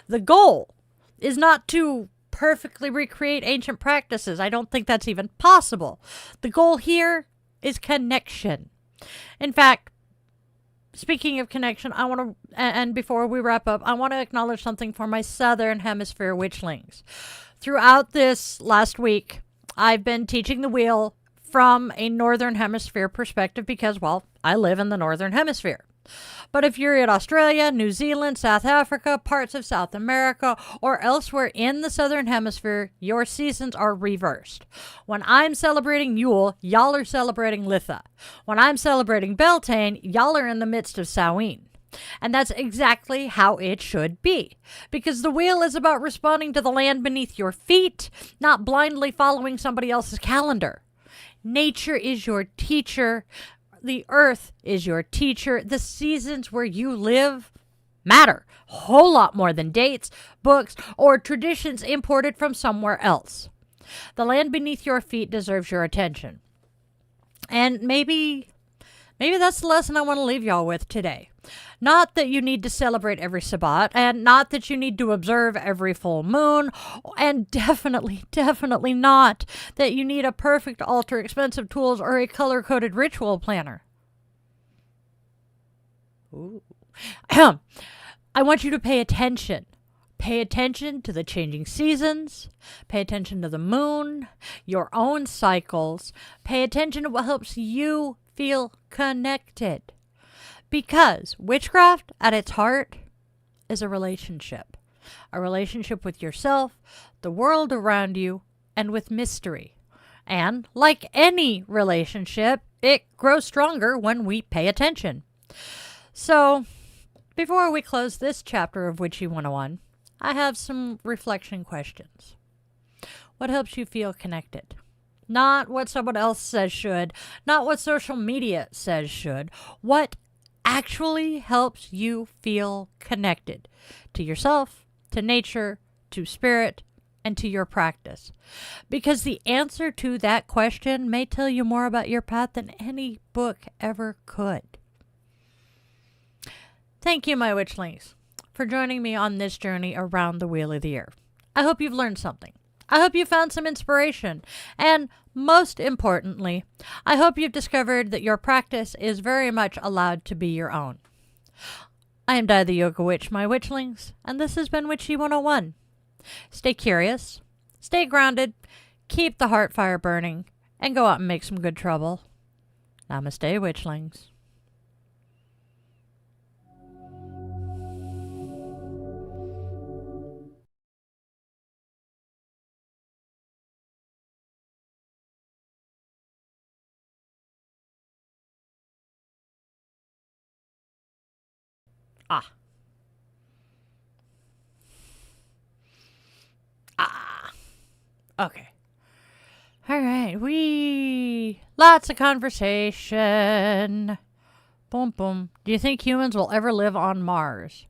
The goal is not to perfectly recreate ancient practices. I don't think that's even possible. The goal here is connection. In fact, speaking of connection, I want to, and before we wrap up, I want to acknowledge something for my Southern Hemisphere Witchlings. Throughout this last week, I've been teaching the wheel from a Northern Hemisphere perspective because, well, I live in the Northern Hemisphere. But if you're in Australia, New Zealand, South Africa, parts of South America, or elsewhere in the Southern Hemisphere, your seasons are reversed. When I'm celebrating Yule, y'all are celebrating Litha. When I'm celebrating Beltane, y'all are in the midst of Samhain. And that's exactly how it should be. Because the wheel is about responding to the land beneath your feet, not blindly following somebody else's calendar. Nature is your teacher. The earth is your teacher. The seasons where you live matter a whole lot more than dates, books, or traditions imported from somewhere else. The land beneath your feet deserves your attention. And maybe that's the lesson I want to leave y'all with today. Not that you need to celebrate every Sabbat, and not that you need to observe every full moon, and definitely not that you need a perfect altar, expensive tools, or a color-coded ritual planner. Ooh. I want you to pay attention. Pay attention to the changing seasons. Pay attention to the moon, your own cycles. Pay attention to what helps you feel connected. Because witchcraft, at its heart, is a relationship. A relationship with yourself, the world around you, and with mystery. And, like any relationship, it grows stronger when we pay attention. So, before we close this chapter of Witchy 101, I have some reflection questions. What helps you feel connected? Not what someone else says should, not what social media says should. What actually helps you feel connected to yourself, to nature, to spirit, and to your practice. Because the answer to that question may tell you more about your path than any book ever could. Thank you, my witchlings, for joining me on this journey around the Wheel of the Year. I hope you've learned something. I hope you found some inspiration. And most importantly, I hope you've discovered that your practice is very much allowed to be your own. I am Di the Yoga Witch, my witchlings, and this has been Witchy 101. Stay curious, stay grounded, keep the heart fire burning, and go out and make some good trouble. Namaste, witchlings. Okay. All right. Lots of conversation. Boom, boom. Do you think humans will ever live on Mars?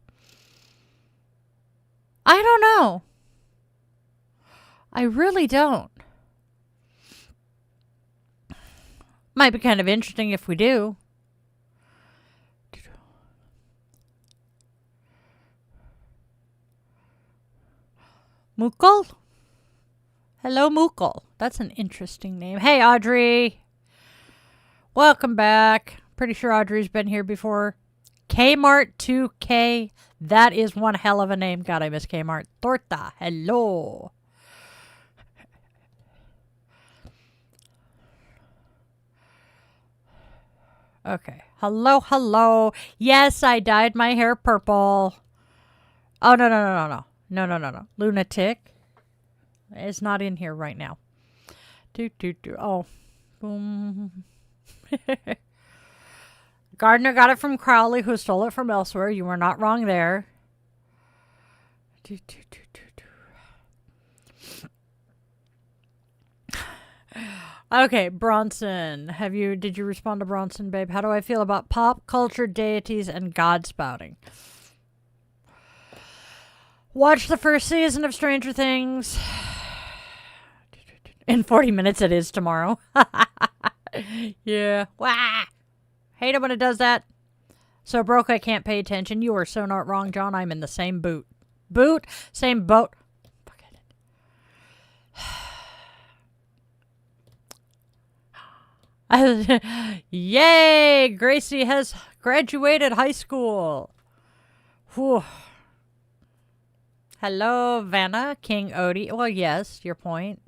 I don't know. I really don't. Might be kind of interesting if we do. Mukul? Hello, Mukul. That's an interesting name. Hey, Audrey. Welcome back. Pretty sure Audrey's been here before. Kmart 2K. That is one hell of a name. God, I miss Kmart. Torta. Hello. Okay. Hello, hello. Yes, I dyed my hair purple. Oh, no. No. Lunatic is not in here right now. Oh. Boom. Gardner got it from Crowley, who stole it from elsewhere. You were not wrong there. Okay, Bronson. Did you respond to Bronson, babe? How do I feel about pop culture, deities, and god spouting? Watch the first season of Stranger Things. In 40 minutes it is tomorrow. Yeah. Wah! Hate it when it does that. So broke I can't pay attention. You are so not wrong, John. I'm in the same boot. Same boat. Forget it. Yay! Gracie has graduated high school. Whew. Hello, Vanna, King Odie. Well, yes, your point.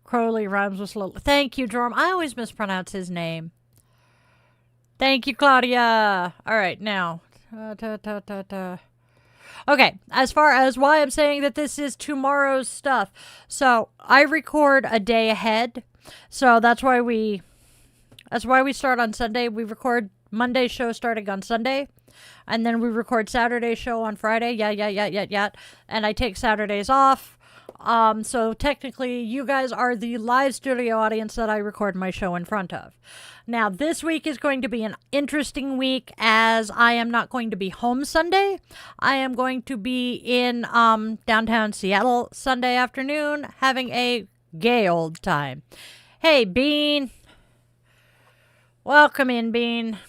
Crowley rhymes with slow. Thank you, Jorm. I always mispronounce his name. Thank you, Claudia. All right, now. Okay, as far as why I'm saying that this is tomorrow's stuff. So, I record a day ahead. So, that's why we start on Sunday. We record Monday's show starting on Sunday. And then we record Saturday's show on Friday. Yeah. And I take Saturdays off. So technically, you guys are the live studio audience that I record my show in front of. Now, this week is going to be an interesting week as I am not going to be home Sunday. I am going to be in downtown Seattle Sunday afternoon having a gay old time. Hey, Bean. Welcome in, Bean.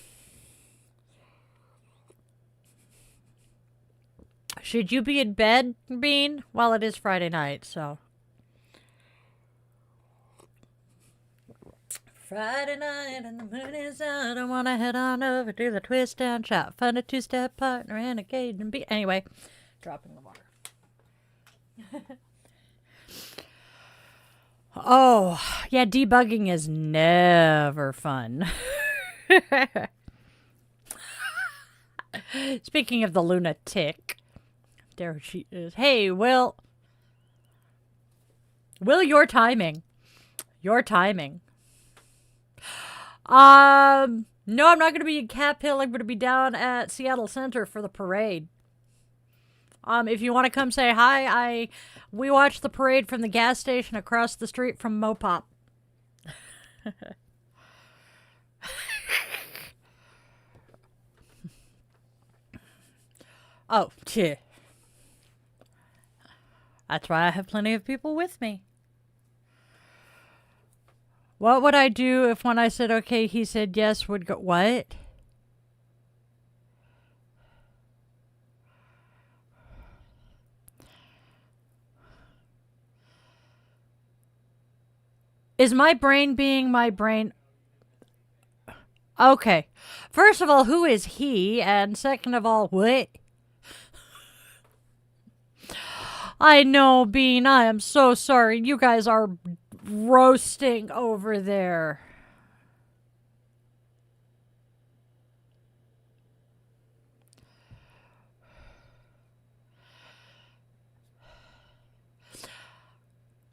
Should you be in bed, Bean? Well, it is Friday night, so. Friday night and the moon is out. I want to head on over to the twist down shop. Find a two-step partner and a Cajun beat. Anyway, dropping the water. Oh, yeah, debugging is never fun. Speaking of the lunatic. There she is. Hey, Will. Will, your timing. Your timing. No, I'm not going to be in Cap Hill. I'm going to be down at Seattle Center for the parade. If you want to come say hi, we watched the parade from the gas station across the street from Mopop. Oh, tch. That's why I have plenty of people with me. What would I do if when I said okay, he said yes, would go, what? Is my brain being my brain? Okay. First of all, who is he? And second of all, what? I know, Bean. I am so sorry. You guys are roasting over there.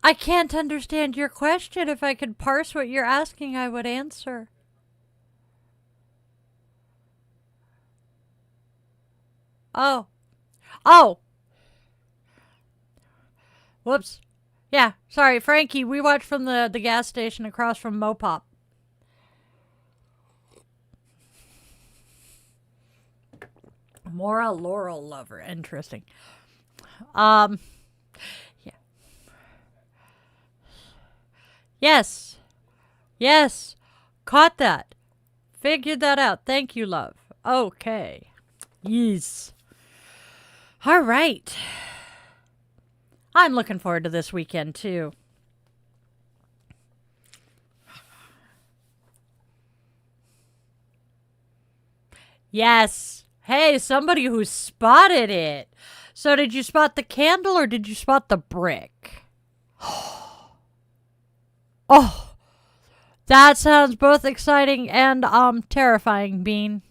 I can't understand your question. If I could parse what you're asking, I would answer. Oh. Oh! Whoops. Yeah, sorry, Frankie, we watched from the gas station across from Mopop. Mora Laurel lover. Interesting. Yeah. Yes. Yes. Caught that. Figured that out. Thank you, love. Okay. Yes. All right. I'm looking forward to this weekend, too. Yes. Hey, somebody who spotted it. So did you spot the candle or did you spot the brick? Oh, that sounds both exciting and terrifying, Bean.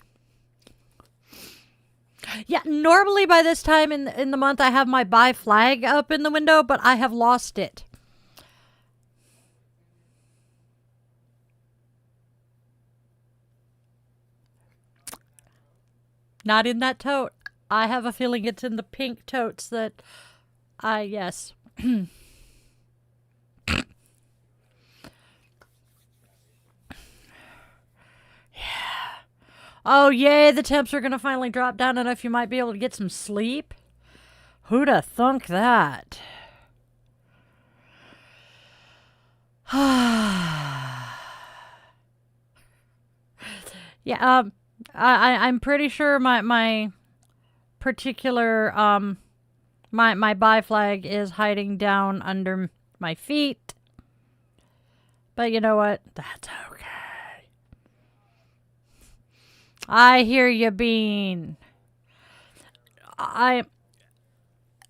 Yeah, normally by this time in the month I have my buy flag up in the window, but I have lost it. Not in that tote. I have a feeling it's in the pink totes that yes. Oh, yay, the temps are going to finally drop down enough you might be able to get some sleep. Who'da thunk that? Yeah, I'm pretty sure my particular my bi flag is hiding down under my feet. But you know what? That's okay. I hear you, Bean. I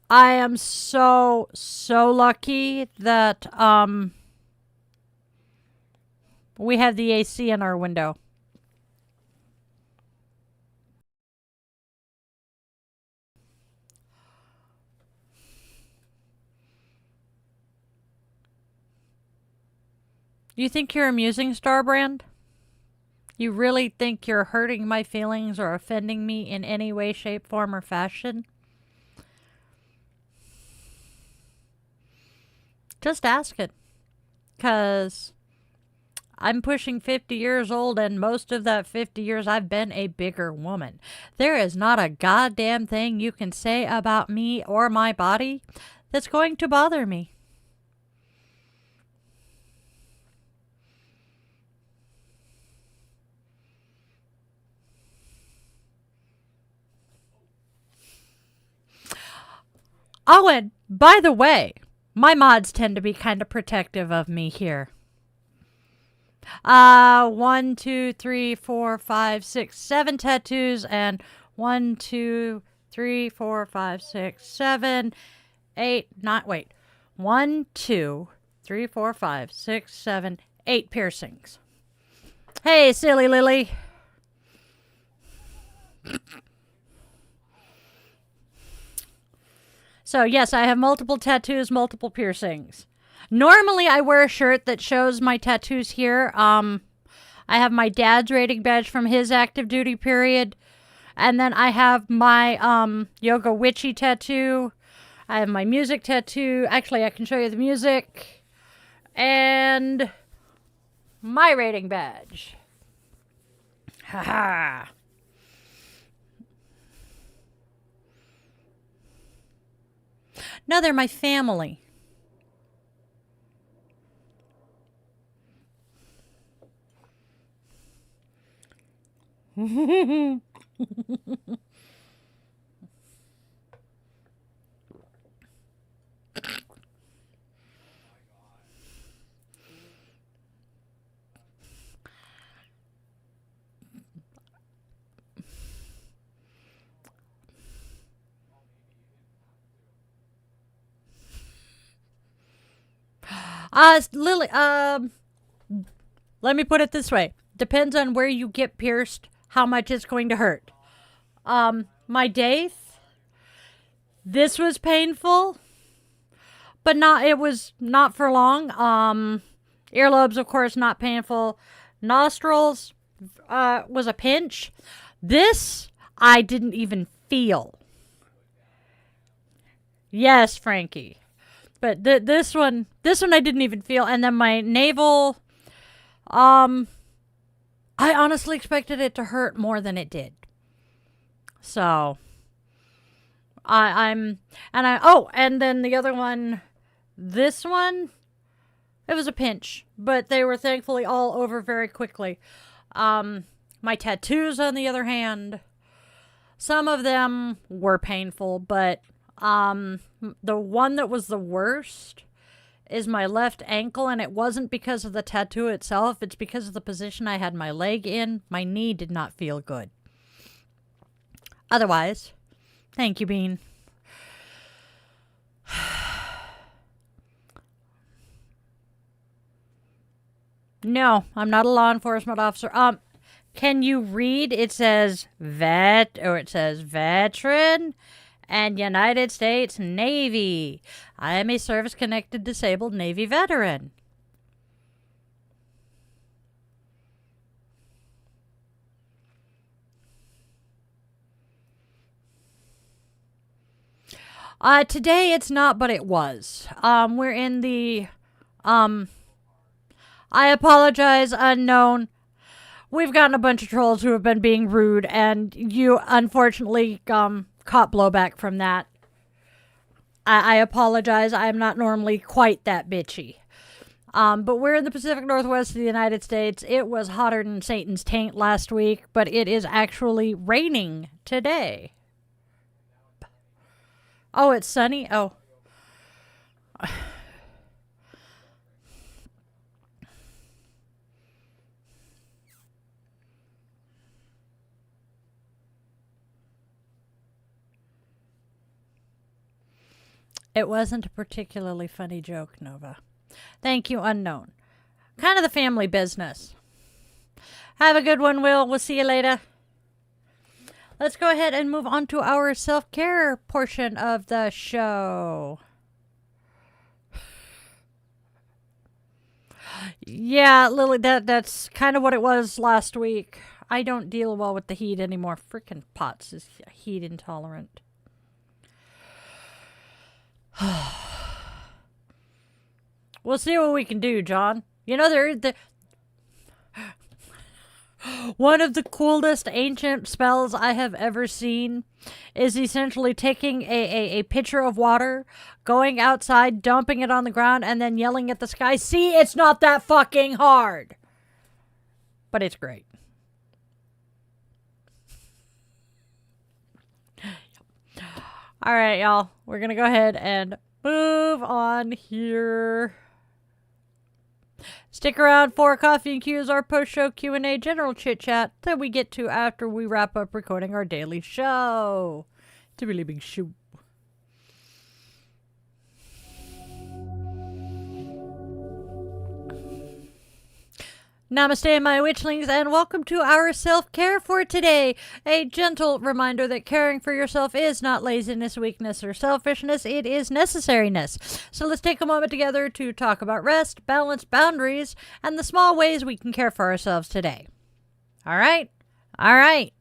I am so lucky that we have the AC in our window. You think you're amusing, Starbrand? You really think you're hurting my feelings or offending me in any way, shape, form, or fashion? Just ask it. 'Cause I'm pushing 50 years old, and most of that 50 years I've been a bigger woman. There is not a goddamn thing you can say about me or my body that's going to bother me. Oh, and by the way, my mods tend to be kind of protective of me here. 1, 2, 3, 4, 5, 6, 7 tattoos, and 1, 2, 3, 4, 5, 6, 7, 8, not, wait. 1, 2, 3, 4, 5, 6, 7, 8 piercings. Hey, silly Lily. So, yes, I have multiple tattoos, multiple piercings. Normally, I wear a shirt that shows my tattoos here. I have my dad's rating badge from his active duty period. And then I have my yoga witchy tattoo. I have my music tattoo. Actually, I can show you the music. And my rating badge. Haha. No, they're my family. Lily, let me put it this way. Depends on where you get pierced, how much it's going to hurt. My daith, this was painful, but it was not for long. Earlobes, of course, not painful. Nostrils, was a pinch. This, I didn't even feel. Yes, Frankie. But this one I didn't even feel. And then my navel, I honestly expected it to hurt more than it did. So, and then the other one, this one, it was a pinch, but they were thankfully all over very quickly. My tattoos, on the other hand, some of them were painful, but the one that was the worst is my left ankle, and it wasn't because of the tattoo itself. It's because of the position I had my leg in. My knee did not feel good. Otherwise, thank you, Bean. No, I'm not a law enforcement officer. Can you read? It says it says veteran and United States Navy. I am a service-connected disabled Navy veteran. Today it's not, but it was. We're in the, I apologize, unknown. We've gotten a bunch of trolls who have been being rude, and you unfortunately, caught blowback from that. I apologize. I'm not normally quite that bitchy. But we're in the Pacific Northwest of the United States. It was hotter than Satan's taint last week, but it is actually raining today. Oh, it's sunny? Oh. It wasn't a particularly funny joke, Nova. Thank you, unknown. Kind of the family business. Have a good one, Will. We'll see you later. Let's go ahead and move on to our self-care portion of the show. Yeah, Lily, that's kind of what it was last week. I don't deal well with the heat anymore. Frickin' Potts is heat intolerant. We'll see what we can do, John. You know, one of the coolest ancient spells I have ever seen is essentially taking a pitcher of water, going outside, dumping it on the ground, and then yelling at the sky, "See, it's not that fucking hard." But it's great. All right, y'all. We're going to go ahead and move on here. Stick around for Coffee and Q's, our post-show Q&A general chit-chat that we get to after we wrap up recording our daily show. It's a really big show. Namaste, my witchlings, and welcome to our self-care for today. A gentle reminder that caring for yourself is not laziness, weakness, or selfishness. It is necessariness. So let's take a moment together to talk about rest, balance, boundaries, and the small ways we can care for ourselves today. All right? All right.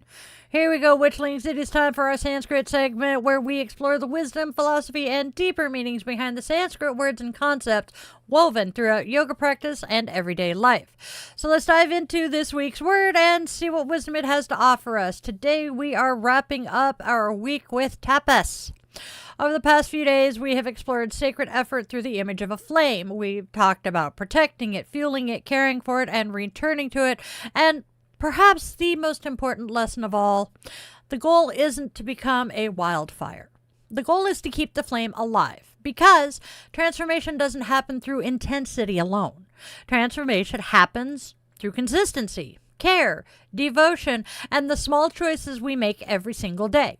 Here we go, witchlings. It is time for our Sanskrit segment where we explore the wisdom, philosophy, and deeper meanings behind the Sanskrit words and concepts woven throughout yoga practice and everyday life. So let's dive into this week's word and see what wisdom it has to offer us. Today we are wrapping up our week with tapas. Over the past few days, we have explored sacred effort through the image of a flame. We've talked about protecting it, fueling it, caring for it, and returning to it, and perhaps the most important lesson of all, the goal isn't to become a wildfire. The goal is to keep the flame alive, because transformation doesn't happen through intensity alone. Transformation happens through consistency, care, devotion, and the small choices we make every single day.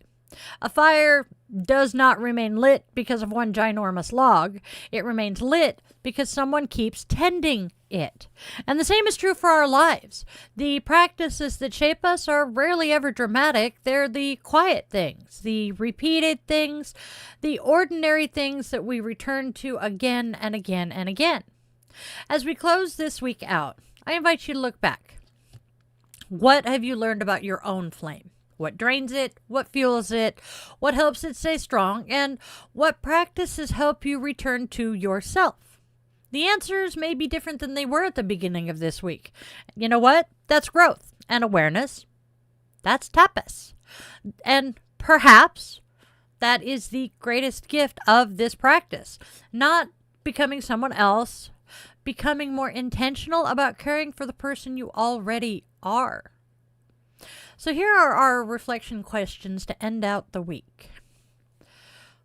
A fire does not remain lit because of one ginormous log. It remains lit because someone keeps tending it. And the same is true for our lives. The practices that shape us are rarely ever dramatic. They're the quiet things, the repeated things, the ordinary things that we return to again and again and again. As we close this week out, I invite you to look back. What have you learned about your own flame? What drains it? What fuels it? What helps it stay strong? And what practices help you return to yourself? The answers may be different than they were at the beginning of this week. You know what? That's growth and awareness. That's tapas. And perhaps that is the greatest gift of this practice. Not becoming someone else, becoming more intentional about caring for the person you already are. So here are our reflection questions to end out the week.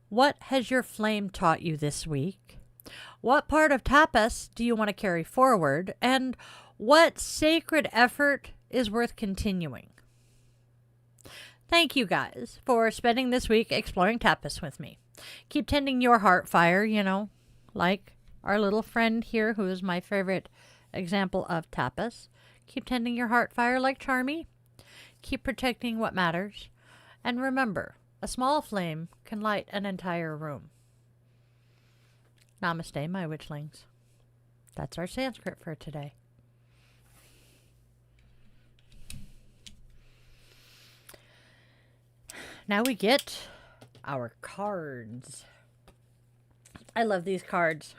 What has your flame taught you this week? What part of tapas do you want to carry forward? And what sacred effort is worth continuing? Thank you guys for spending this week exploring tapas with me. Keep tending your heart fire, like our little friend here who is my favorite example of tapas. Keep tending your heart fire like Charmy. Keep protecting what matters. And remember, a small flame can light an entire room. Namaste, my witchlings. That's our Sanskrit for today. Now we get our cards. I love these cards.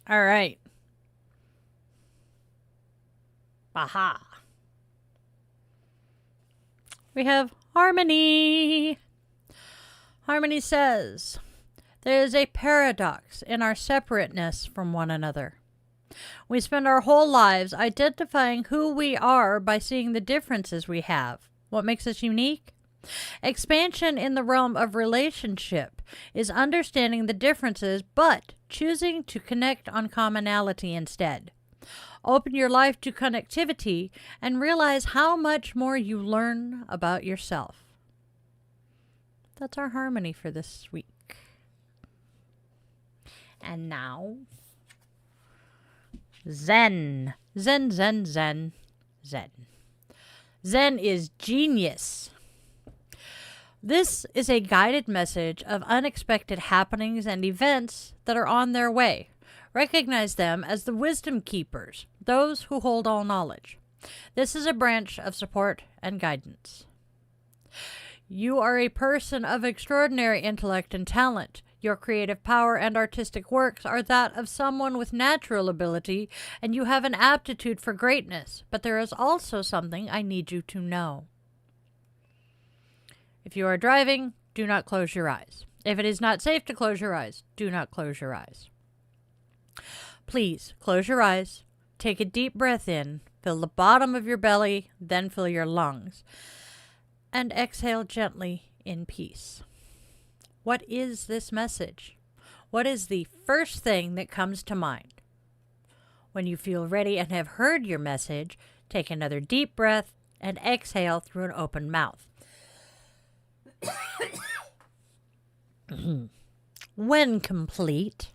All right. Aha. We have Harmony. Harmony says, there is a paradox in our separateness from one another. We spend our whole lives identifying who we are by seeing the differences we have. What makes us unique? Expansion in the realm of relationship is understanding the differences but choosing to connect on commonality instead. Open your life to connectivity and realize how much more you learn about yourself. That's our harmony for this week. And now, Zen. Zen, Zen, Zen, Zen. Zen is genius. This is a guided message of unexpected happenings and events that are on their way. Recognize them as the wisdom keepers, those who hold all knowledge. This is a branch of support and guidance. You are a person of extraordinary intellect and talent. Your creative power and artistic works are that of someone with natural ability, and you have an aptitude for greatness. But there is also something I need you to know. If you are driving, do not close your eyes. If it is not safe to close your eyes, do not close your eyes. Please close your eyes, take a deep breath in, fill the bottom of your belly, then fill your lungs, and exhale gently in peace. What is this message? What is the first thing that comes to mind? When you feel ready and have heard your message, take another deep breath and exhale through an open mouth. When complete,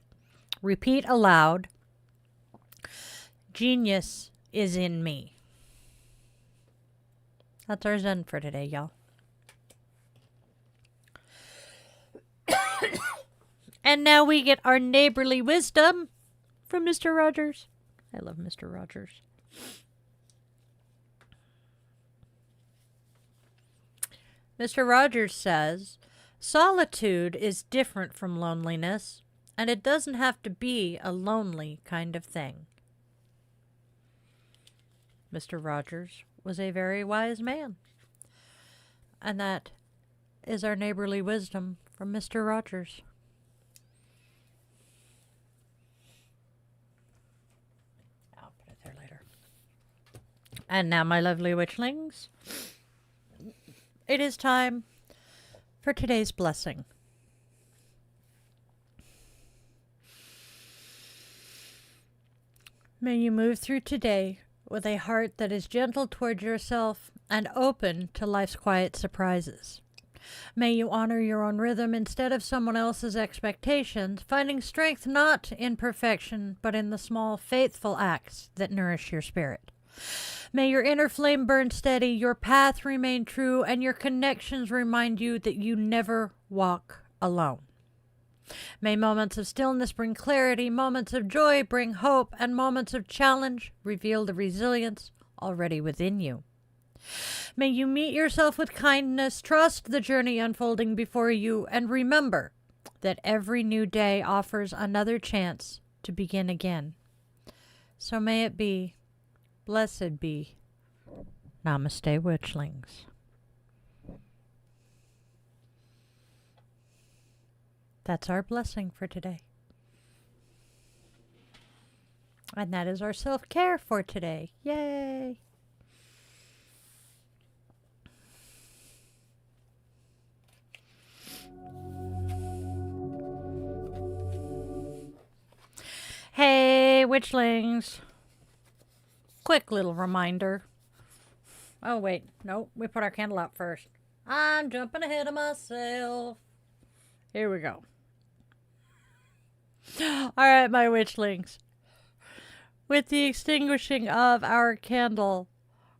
repeat aloud, "Genius is in me." That's our Zen for today, y'all. And now we get our neighborly wisdom from Mr. Rogers. I love Mr. Rogers. Mr. Rogers says, solitude is different from loneliness, and it doesn't have to be a lonely kind of thing. Mr. Rogers was a very wise man. And that is our neighborly wisdom from Mr. Rogers. I'll put it there later. And now, my lovely witchlings, it is time for today's blessing. May you move through today with a heart that is gentle toward yourself and open to life's quiet surprises. May you honor your own rhythm instead of someone else's expectations, finding strength not in perfection, but in the small, faithful acts that nourish your spirit. May your inner flame burn steady, your path remain true, and your connections remind you that you never walk alone. May moments of stillness bring clarity, moments of joy bring hope, and moments of challenge reveal the resilience already within you. May you meet yourself with kindness, trust the journey unfolding before you, and remember that every new day offers another chance to begin again. So may it be. Blessed be. Namaste, Witchlings. That's our blessing for today. And that is our self-care for today. Yay! Hey, Witchlings. Quick little reminder. Oh, wait. No, we put our candle out first. I'm jumping ahead of myself. Here we go. All right, my witchlings. With the extinguishing of our candle,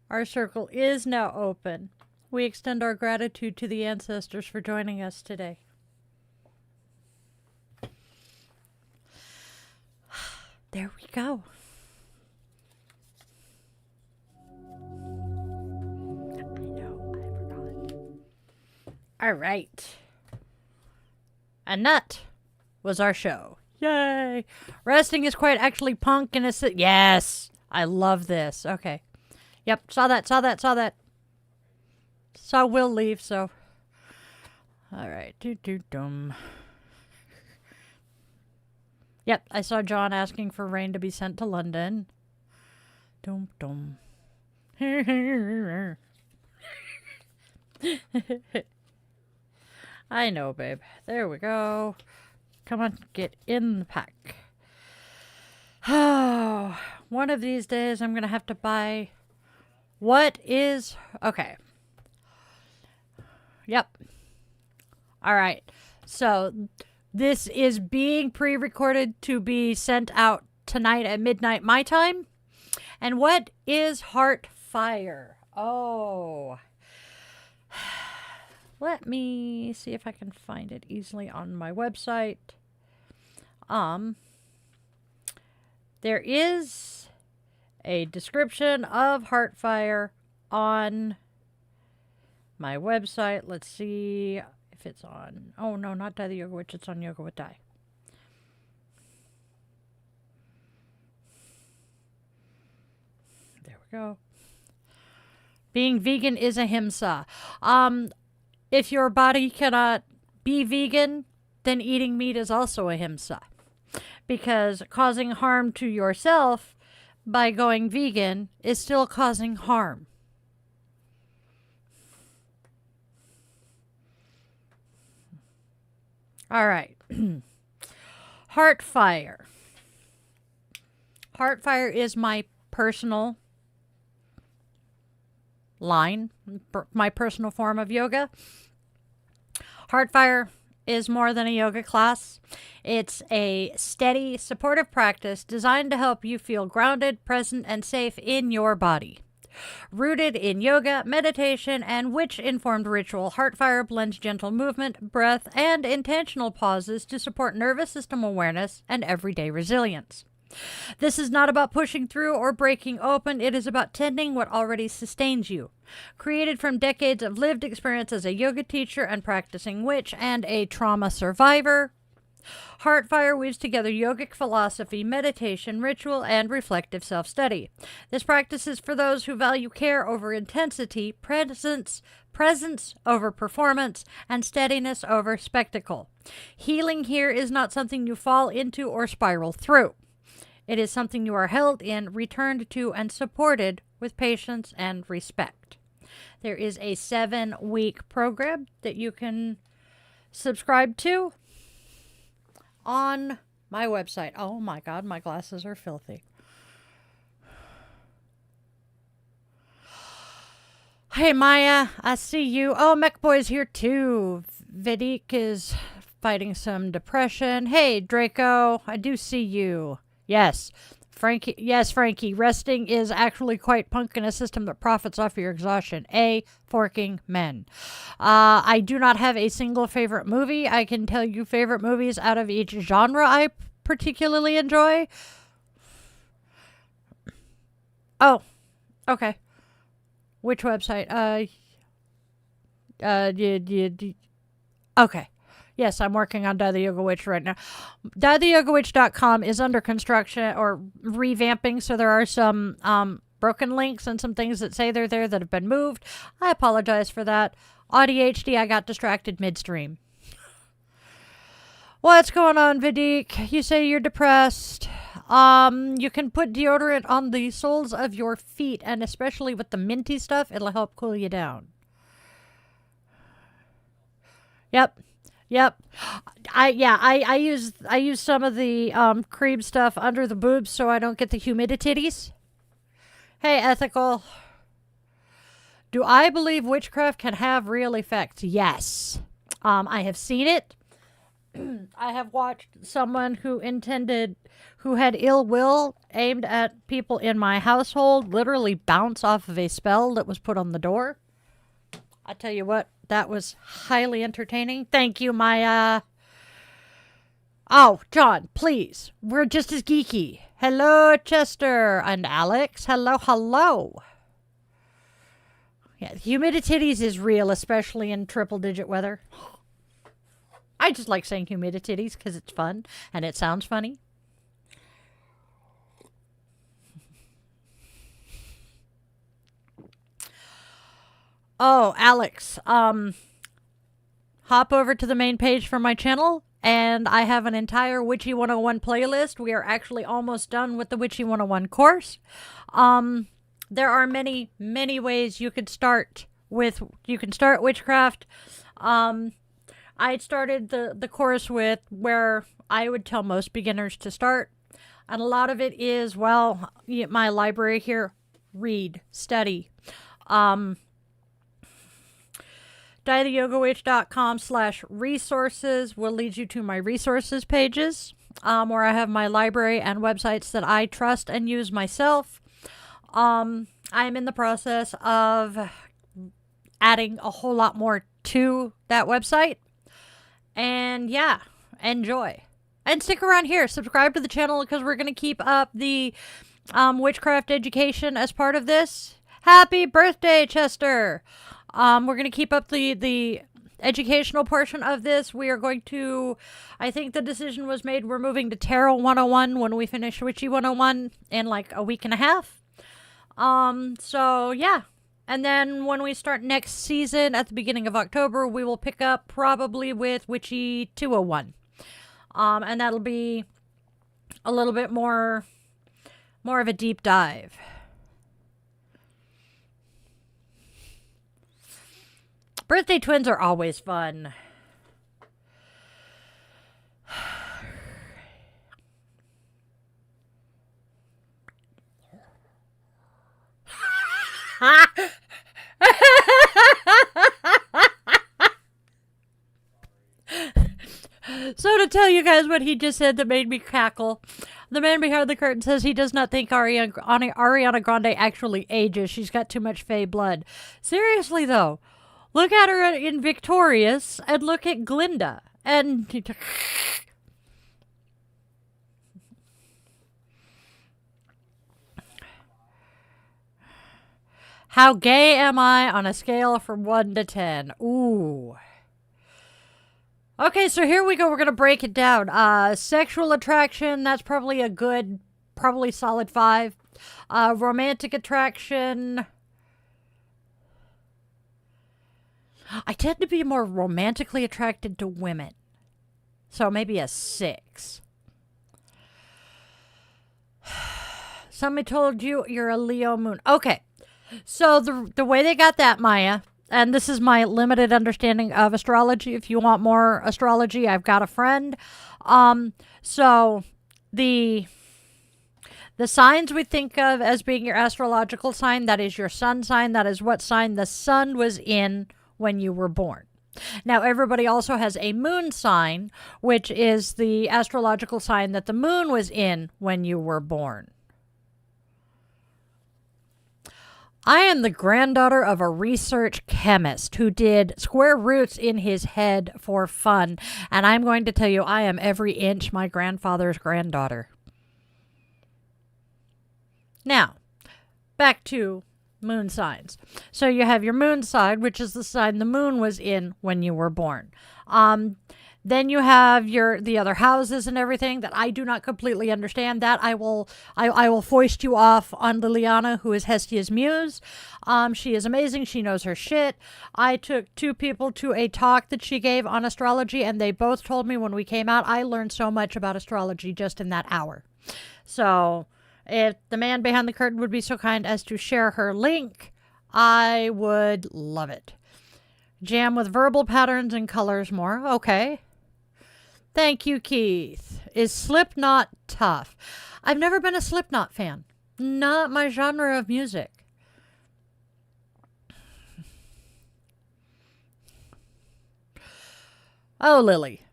our circle is now open. We extend our gratitude to the ancestors for joining us today. There we go. I know, I forgot. All right. And that was our show. Yay! Resting is quite actually punk and yes! I love this. Okay. Yep, saw that. Saw Will leave, so. Alright. Yep, I saw John asking for rain to be sent to London. Dum dum. I know, babe. There we go. Come on, get in the pack. Oh, one of these days I'm going to have to buy... What is... Okay. Yep. All right. So this is being pre-recorded to be sent out tonight at midnight my time. And what is Heartfire? Oh. Let me see if I can find it easily on my website. There is a description of Heartfire on my website. Let's see if it's on... Oh, no, not Die the Yoga Witch. It's on Yoga with Die. There we go. Being vegan is ahimsa. If your body cannot be vegan, then eating meat is also ahimsa. Because causing harm to yourself by going vegan is still causing harm. All right. Heartfire. Heartfire is my personal line, my personal form of yoga. Heartfire is more than a yoga class. It's a steady, supportive practice designed to help you feel grounded, present, and safe in your body. Rooted in yoga, meditation, and witch-informed ritual, Heartfire blends gentle movement, breath, and intentional pauses to support nervous system awareness and everyday resilience. This is not about pushing through or breaking open. It is about tending what already sustains you. Created from decades of lived experience as a yoga teacher and practicing witch and a trauma survivor, Heartfire weaves together yogic philosophy, meditation, ritual, and reflective self-study. This practice is for those who value care over intensity, presence over performance, and steadiness over spectacle. Healing here is not something you fall into or spiral through. It is something you are held in, returned to, and supported with patience and respect. There is a 7-week program that you can subscribe to on my website. Oh my God, my glasses are filthy. Hey Maya, I see you. Oh, Mech Boy's here too. Vidik is fighting some depression. Hey Draco, I do see you. Yes, Frankie. Yes, Frankie. Resting is actually quite punk in a system that profits off your exhaustion. Forking men. I do not have a single favorite movie. I can tell you favorite movies out of each genre I particularly enjoy. Oh, okay. Which website? Okay. Yes, I'm working on Die the Yoga Witch right now. DieTheYogaWitch.com is under construction or revamping, so there are some broken links and some things that say they're there that have been moved. I apologize for that. ADHD, I got distracted midstream. What's going on, Vidik? You say you're depressed. You can put deodorant on the soles of your feet, and especially with the minty stuff, it'll help cool you down. Yep. I use some of the cream stuff under the boobs so I don't get the humidititties. Hey, Ethical. Do I believe witchcraft can have real effects? Yes. I have seen it. I have watched someone who had ill will aimed at people in my household literally bounce off of a spell that was put on the door. I tell you what, that was highly entertaining. Thank you, Maya. Oh, John, please. We're just as geeky. Hello, Chester and Alex. Hello. Yeah, humidititties is real, especially in triple-digit weather. I just like saying humidititties because it's fun and it sounds funny. Oh, Alex, hop over to the main page for my channel and I have an entire Witchy 101 playlist. We are actually almost done with the Witchy 101 course. There are many, many ways you could start with. You can start witchcraft. I started the course with where I would tell most beginners to start. And a lot of it is, well, my library here, read, study. DieTheYogaWitch.com/resources will lead you to my resources pages, where I have my library and websites that I trust and use myself. I'm in the process of adding a whole lot more to that website. And yeah, enjoy. And stick around here. Subscribe to the channel because we're going to keep up the witchcraft education as part of this. Happy birthday, Chester! We're going to keep up the educational portion of this. We are going to, I think the decision was made, we're moving to Tarot 101 when we finish Witchy 101 in like a week and a half. So yeah. And then when we start next season at the beginning of October, we will pick up probably with Witchy 201. And that'll be a little bit more of a deep dive. Birthday twins are always fun. So to tell you guys what he just said that made me cackle, the man behind the curtain says he does not think Ariana Grande actually ages. She's got too much fey blood. Seriously though, look at her in Victorious and look at Glinda. And how gay am I on a scale from 1 to 10? Ooh. Okay, so here we go. We're going to break it down. Sexual attraction, that's probably a good, probably solid 5. Romantic attraction. I tend to be more romantically attracted to women. So maybe a 6. Somebody told you you're a Leo moon. Okay. So the way they got that, Maya, and this is my limited understanding of astrology. If you want more astrology, I've got a friend. So the signs we think of as being your astrological sign, that is your sun sign. That is what sign the sun was in when you were born. Now, everybody also has a moon sign, which is the astrological sign that the moon was in when you were born. I am the granddaughter of a research chemist who did square roots in his head for fun. And I'm going to tell you, I am every inch my grandfather's granddaughter. Now, back to moon signs. So you have your moon sign, which is the sign the moon was in when you were born. Then you have the other houses and everything that I do not completely understand. That I will foist you off on Liliana, who is Hestia's muse. She is amazing. She knows her shit. I took 2 people to a talk that she gave on astrology, and they both told me when we came out, I learned so much about astrology just in that hour. So if the man behind the curtain would be so kind as to share her link, I would love it. Jam with verbal patterns and colors more. Okay. Thank you, Keith. Is Slipknot tough? I've never been a Slipknot fan. Not my genre of music. Oh, Lily.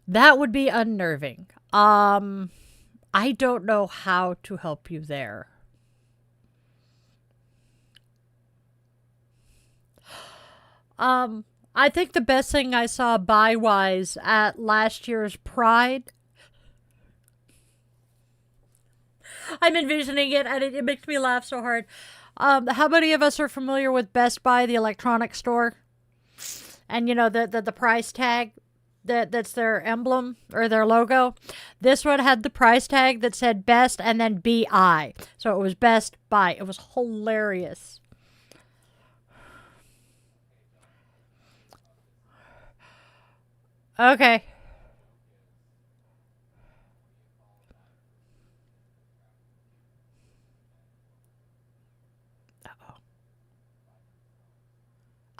That would be unnerving. I don't know how to help you there. I think the best thing I saw buy-wise at last year's Pride, I'm envisioning it and it makes me laugh so hard. How many of us are familiar with Best Buy, the electronics store? And you know, the price tag, that's their emblem or their logo. This one had the price tag that said Best and then BI. So it was Best Buy. It was hilarious. Okay.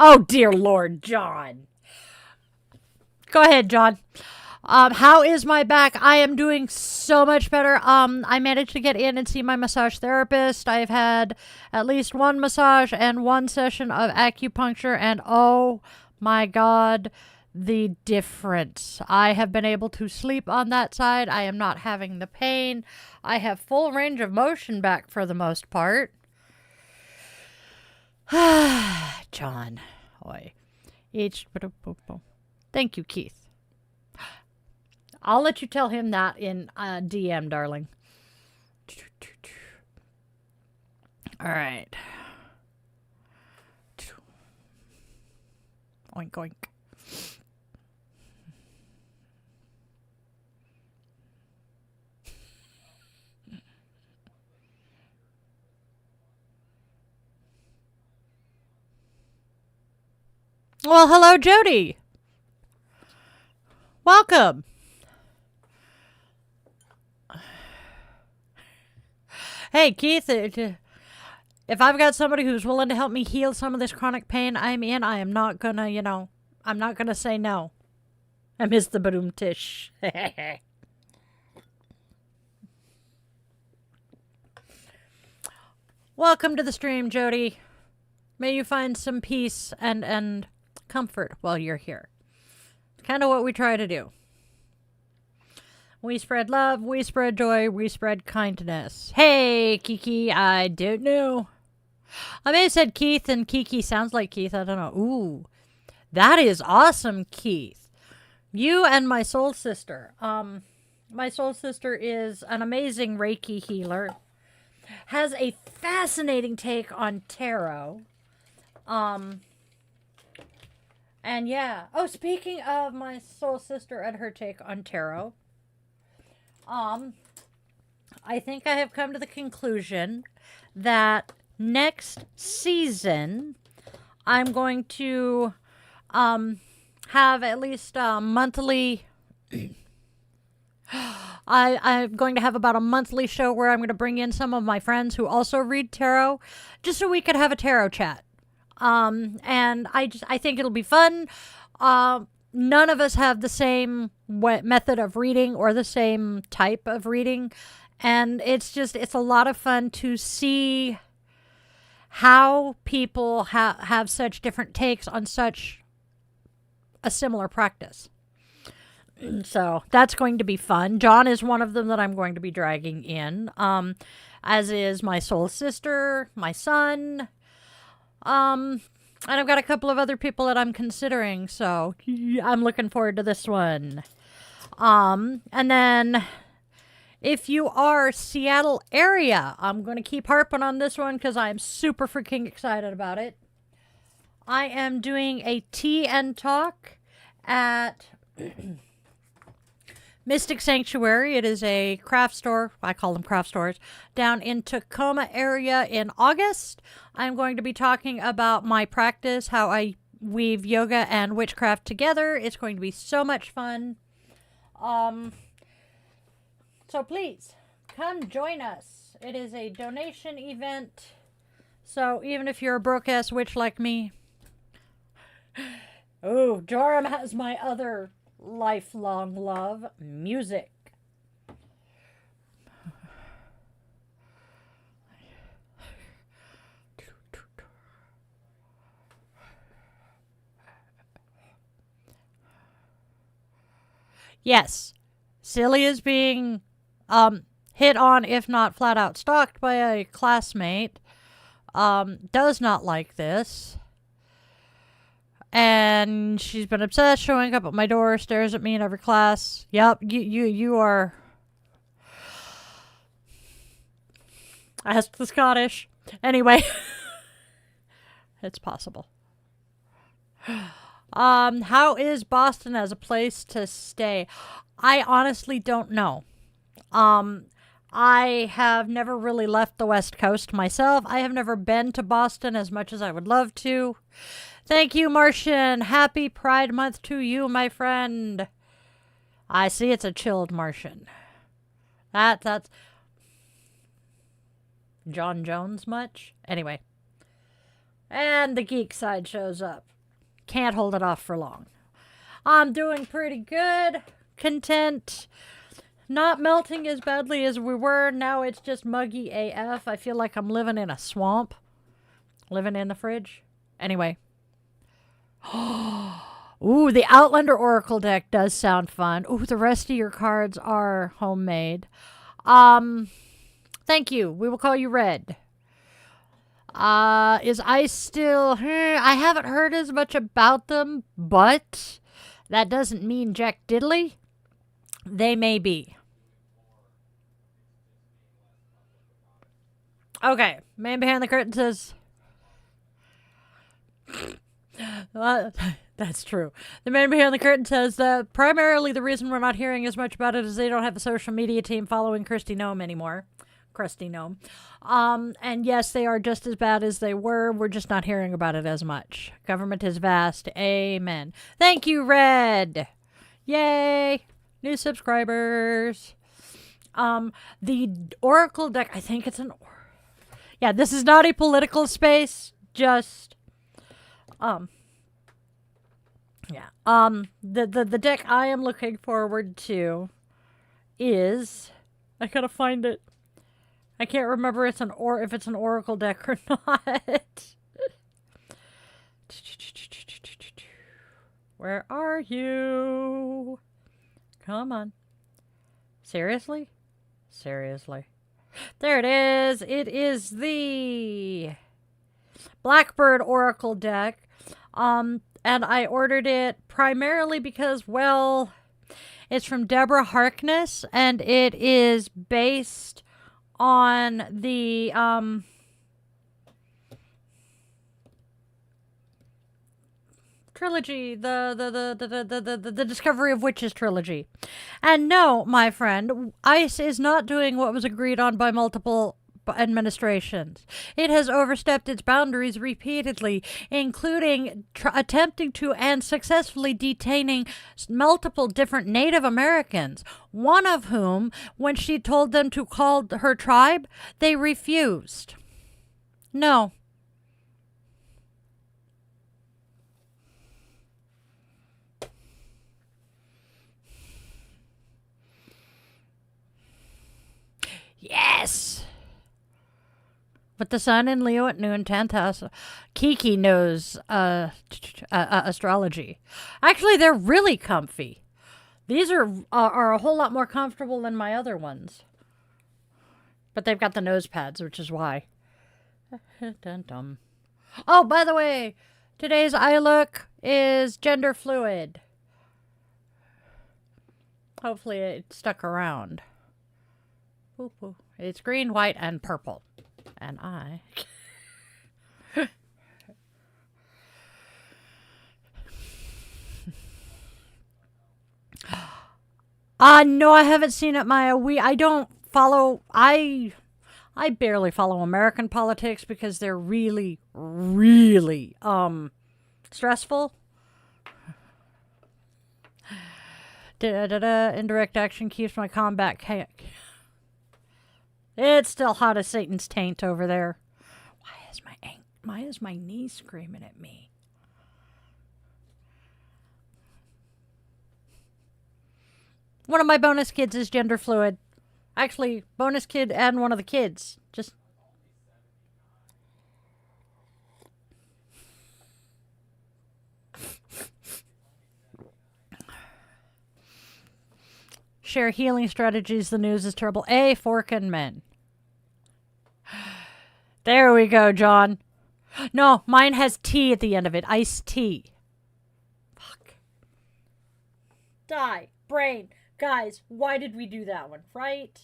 Oh, dear Lord, John. Go ahead, John. How is my back? I am doing so much better. I managed to get in and see my massage therapist. I've had at least one massage and one session of acupuncture, and oh my God, the difference. I have been able to sleep on that side. I am not having the pain. I have full range of motion back for the most part. John. Oi. Thank you, Keith. I'll let you tell him that in DM, darling. All right. Oink, oink. Well, hello, Jody. Welcome. Hey, Keith, if I've got somebody who's willing to help me heal some of this chronic pain I'm in, I am not gonna, I'm not gonna say no. I miss the badoom tish. Welcome to the stream, Jody. May you find some peace and comfort while you're here. It's kind of what we try to do. We spread love, we spread joy, we spread kindness. Hey, Kiki, I don't know. I may have said Keith, and Kiki sounds like Keith. I don't know. Ooh, that is awesome, Keith. You and my soul sister. My soul sister is an amazing Reiki healer. Has a fascinating take on tarot. And yeah. Oh, speaking of my soul sister and her take on tarot. I think I have come to the conclusion that next season I'm going to have at least a monthly I'm going to have about a monthly show where I'm going to bring in some of my friends who also read tarot, just so we could have a tarot chat. And I think it'll be fun. None of us have the same method of reading or the same type of reading. And it's a lot of fun to see how people have such different takes on such a similar practice. So that's going to be fun. John is one of them that I'm going to be dragging in, as is my soul sister, my son, and I've got a couple of other people that I'm considering, so I'm looking forward to this one. And then if you are Seattle area, I'm going to keep harping on this one because I'm super freaking excited about it. I am doing a tea and talk at Mystic Sanctuary. It is a craft store. I call them craft stores. Down in Tacoma area in August. I'm going to be talking about my practice, how I weave yoga and witchcraft together. It's going to be so much fun. So please, come join us. It is a donation event. So even if you're a broke-ass witch like me. Oh, Joram has my other lifelong love, music. Yes, Silly is being hit on, if not flat out stalked by a classmate. Does not like this. And she's been obsessed, showing up at my door, stares at me in every class. Yep, you are. Ask the Scottish. Anyway, it's possible. How is Boston as a place to stay? I honestly don't know. I have never really left the West Coast myself. I have never been to Boston as much as I would love to. Thank you, Martian. Happy Pride Month to you, my friend. I see it's a chilled Martian. That's John Jones much? Anyway. And the geek side shows up. Can't hold it off for long. I'm doing pretty good. Content. Not melting as badly as we were. Now it's just muggy AF. I feel like I'm living in a swamp. Living in the fridge. Anyway. Ooh, the Outlander Oracle deck does sound fun. Ooh, the rest of your cards are homemade. Thank you. We will call you Red. Is Ice still... I haven't heard as much about them, but that doesn't mean Jack Diddley. They may be. Okay, man behind the curtain says... That's true. The man behind the curtain says that primarily the reason we're not hearing as much about it is they don't have a social media team following Kristi Noem anymore. Krusty Gnome. And yes, they are just as bad as they were. We're just not hearing about it as much. Government is vast. Amen. Thank you, Red. Yay. New subscribers. The Oracle deck, I think it's an... Yeah, this is not a political space. Just... Yeah. The deck I am looking forward to is... I gotta find it. I can't remember if it's an Oracle deck or not. Where are you? Come on. Seriously? Seriously. There it is. It is the Blackbird Oracle deck. And I ordered it primarily because, well, it's from Deborah Harkness, and it is based on the trilogy, the Discovery of Witches trilogy. And no, my friend, ICE is not doing what was agreed on by multiple administrations. It has overstepped its boundaries repeatedly, including attempting to and successfully detaining multiple different Native Americans, one of whom, when she told them to call her tribe, they refused. No. Yes! With the sun in Leo at noon, 10th house. Kiki knows astrology. Actually, they're really comfy. These are a whole lot more comfortable than my other ones. But they've got the nose pads, which is why. Oh, by the way, today's eye look is gender fluid. Hopefully it stuck around. It's green, white, and purple. And I... no, I haven't seen it, Maya. I don't follow... I barely follow American politics because they're really, really, stressful. Indirect action keeps my combat... It's still hot as Satan's taint over there. Why is my knee screaming at me? One of my bonus kids is gender fluid. Actually, bonus kid and one of the kids. Just... Share healing strategies. The news is terrible. A fork and men. There we go, John. No, mine has T at the end of it. Iced tea. Fuck. Die. Brain. Guys, why did we do that one? Right?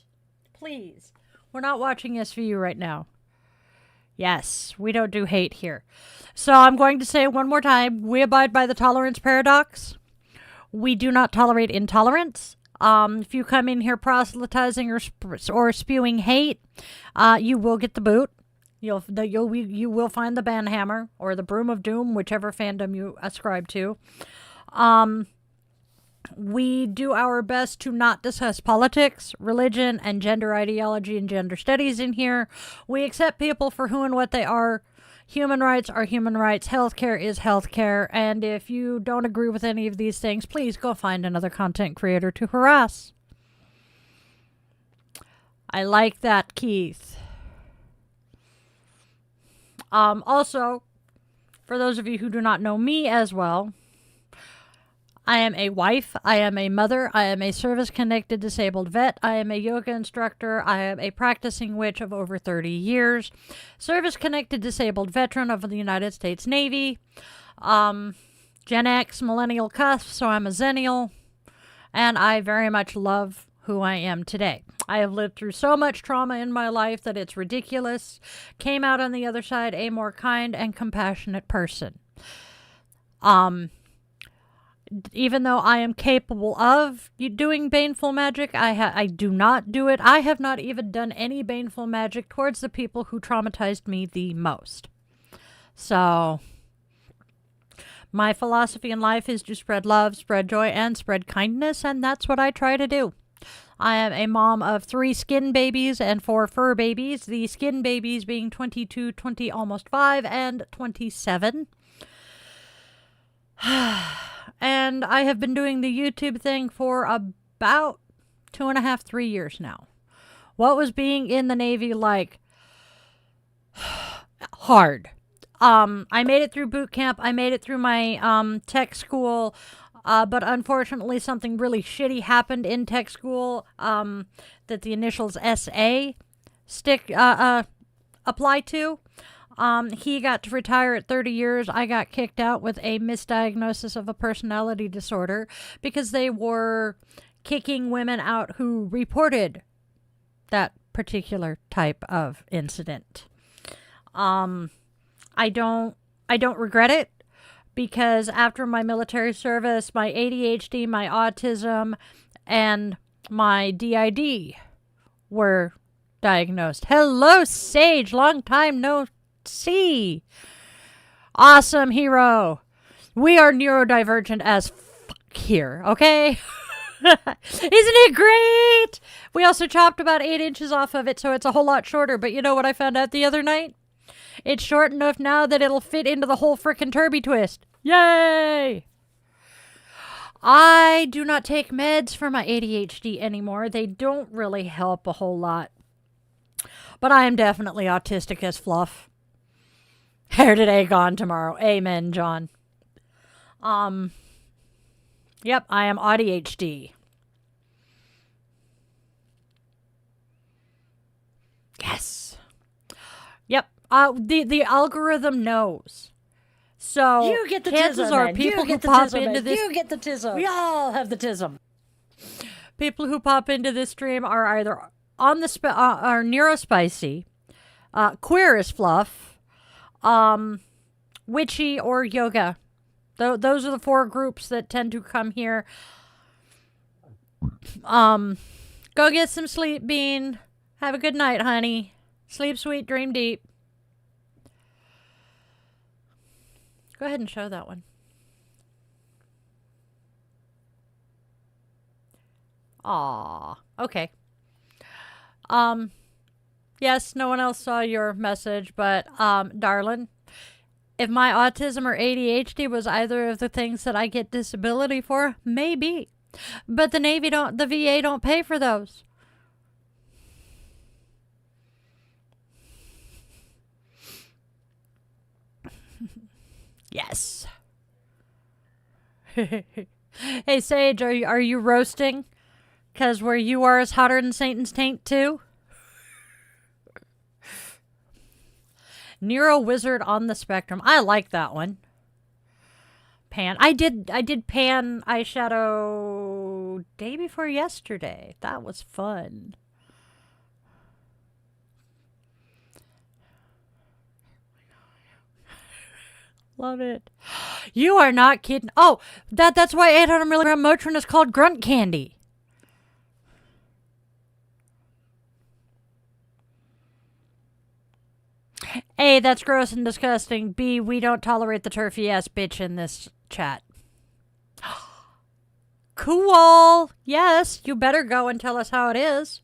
Please. We're not watching SVU right now. Yes, we don't do hate here. So I'm going to say one more time. We abide by the tolerance paradox. We do not tolerate intolerance. If you come in here proselytizing or spewing hate, you will get the boot. You will find the banhammer or the broom of doom, whichever fandom you ascribe to. We do our best to not discuss politics, religion, and gender ideology and gender studies in here. We accept people for who and what they are. Human rights are human rights. Healthcare is healthcare. And if you don't agree with any of these things, please go find another content creator to harass. I like that, Keith. Also, for those of you who do not know me as well, I am a wife, I am a mother, I am a service-connected disabled vet, I am a yoga instructor, I am a practicing witch of over 30 years, service-connected disabled veteran of the United States Navy, Gen X, millennial cusp, so I'm a zennial, and I very much love who I am today. I have lived through so much trauma in my life that it's ridiculous. Came out on the other side a more kind and compassionate person. Even though I am capable of doing baneful magic, I do not do it. I have not even done any baneful magic towards the people who traumatized me the most. So, my philosophy in life is to spread love, spread joy, and spread kindness, and that's what I try to do. I am a mom of 3 skin babies and 4 fur babies, the skin babies being 22, 20, almost 5, and 27. And I have been doing the YouTube thing for about 2.5, 3 years now. What was being in the Navy like? Hard. I made it through boot camp. I made it through my tech school. But unfortunately, something really shitty happened in tech school that the initials SA apply to. He got to retire at 30 years. I got kicked out with a misdiagnosis of a personality disorder because they were kicking women out who reported that particular type of incident. I don't regret it. Because after my military service, my ADHD, my autism, and my DID were diagnosed. Hello, Sage. Long time no see. Awesome hero. We are neurodivergent as fuck here, okay? Isn't it great? We also chopped about 8 inches off of it, so it's a whole lot shorter. But you know what I found out the other night? It's short enough now that it'll fit into the whole frickin' Turby twist. Yay! I do not take meds for my ADHD anymore. They don't really help a whole lot. But I am definitely autistic as fluff. Hair today, gone tomorrow. Amen, John. Yep, I am ADHD. Yes. Yep. The algorithm knows. So you get the chances tism, are man. people You who get the pop tism, into man. this, You get the tism. We all have the tism. people who pop into this stream are either on the are neurospicy, queer as fluff, witchy, or yoga. Those are the 4 groups that tend to come here. Go get some sleep, Bean. Have a good night, honey. Sleep sweet, dream deep. Go ahead and show that one. Aw, okay. Yes, no one else saw your message, but, darling, if my autism or ADHD was either of the things that I get disability for, maybe. But the VA don't pay for those. Yes. Hey, Sage, are you roasting? Because where you are is hotter than Satan's taint, too? Neuro Wizard on the Spectrum. I like that one. Pan. I did pan eyeshadow day before yesterday. That was fun. Love it. You are not kidding. Oh, that's why 800 milligram Motrin is called grunt candy. A, that's gross and disgusting. B, we don't tolerate the turfy ass bitch in this chat. Cool. Yes, you better go and tell us how it is.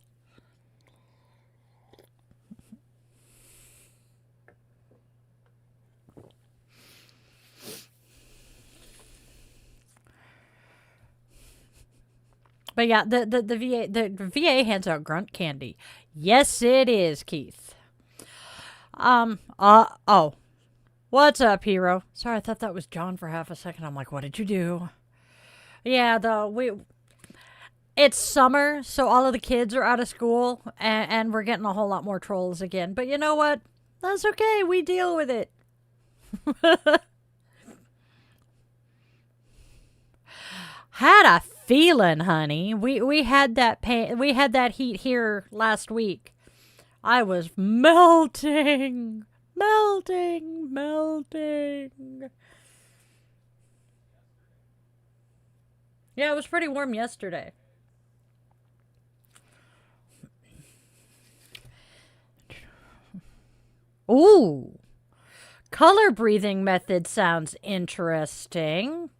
But yeah, the VA hands out grunt candy. Yes, it is, Keith. Oh. What's up, hero? Sorry, I thought that was John for half a second. I'm like, what did you do? Yeah, it's summer, so all of the kids are out of school, and we're getting a whole lot more trolls again. But you know what? That's okay. We deal with it. Had a feeling, honey. We had that pain. We had that heat here last week. I was melting. Yeah, it was pretty warm yesterday. Ooh. Color breathing method sounds interesting.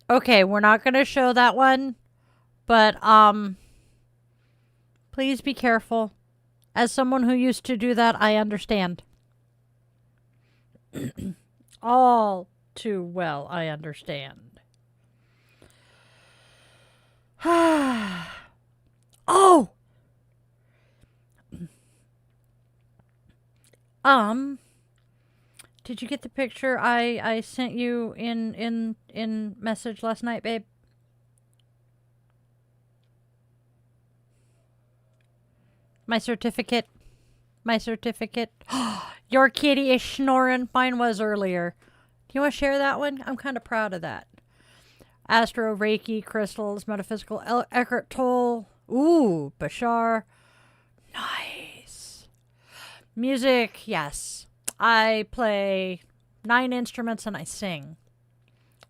Okay, we're not going to show that one, but please be careful. As someone who used to do that, I understand. All too well, I understand. Oh! Did you get the picture I sent you in message last night, babe? My certificate. Your kitty is snoring. Mine was earlier. Do you want to share that one? I'm kind of proud of that. Astro, Reiki, crystals, metaphysical, Eckhart Tolle. Ooh, Bashar. Nice. Music, yes. I play 9 instruments and I sing.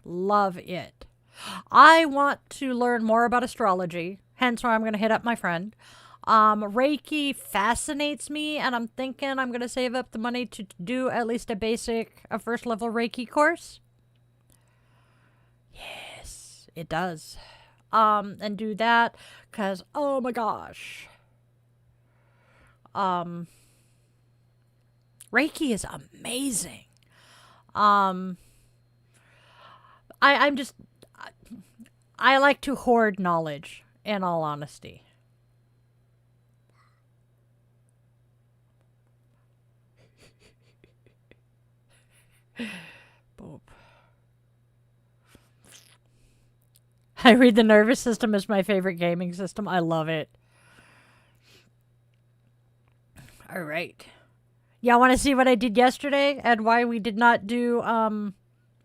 Love it. I want to learn more about astrology, hence why I'm going to hit up my friend. Reiki fascinates me, and I'm thinking I'm going to save up the money to do at least a first level Reiki course. Yes, it does. And do that, because, oh my gosh. Reiki is amazing. I'm just, I like to hoard knowledge, in all honesty. Boop. I read the nervous system is my favorite gaming system. I love it. All right. Y'all want to see what I did yesterday and why we did not do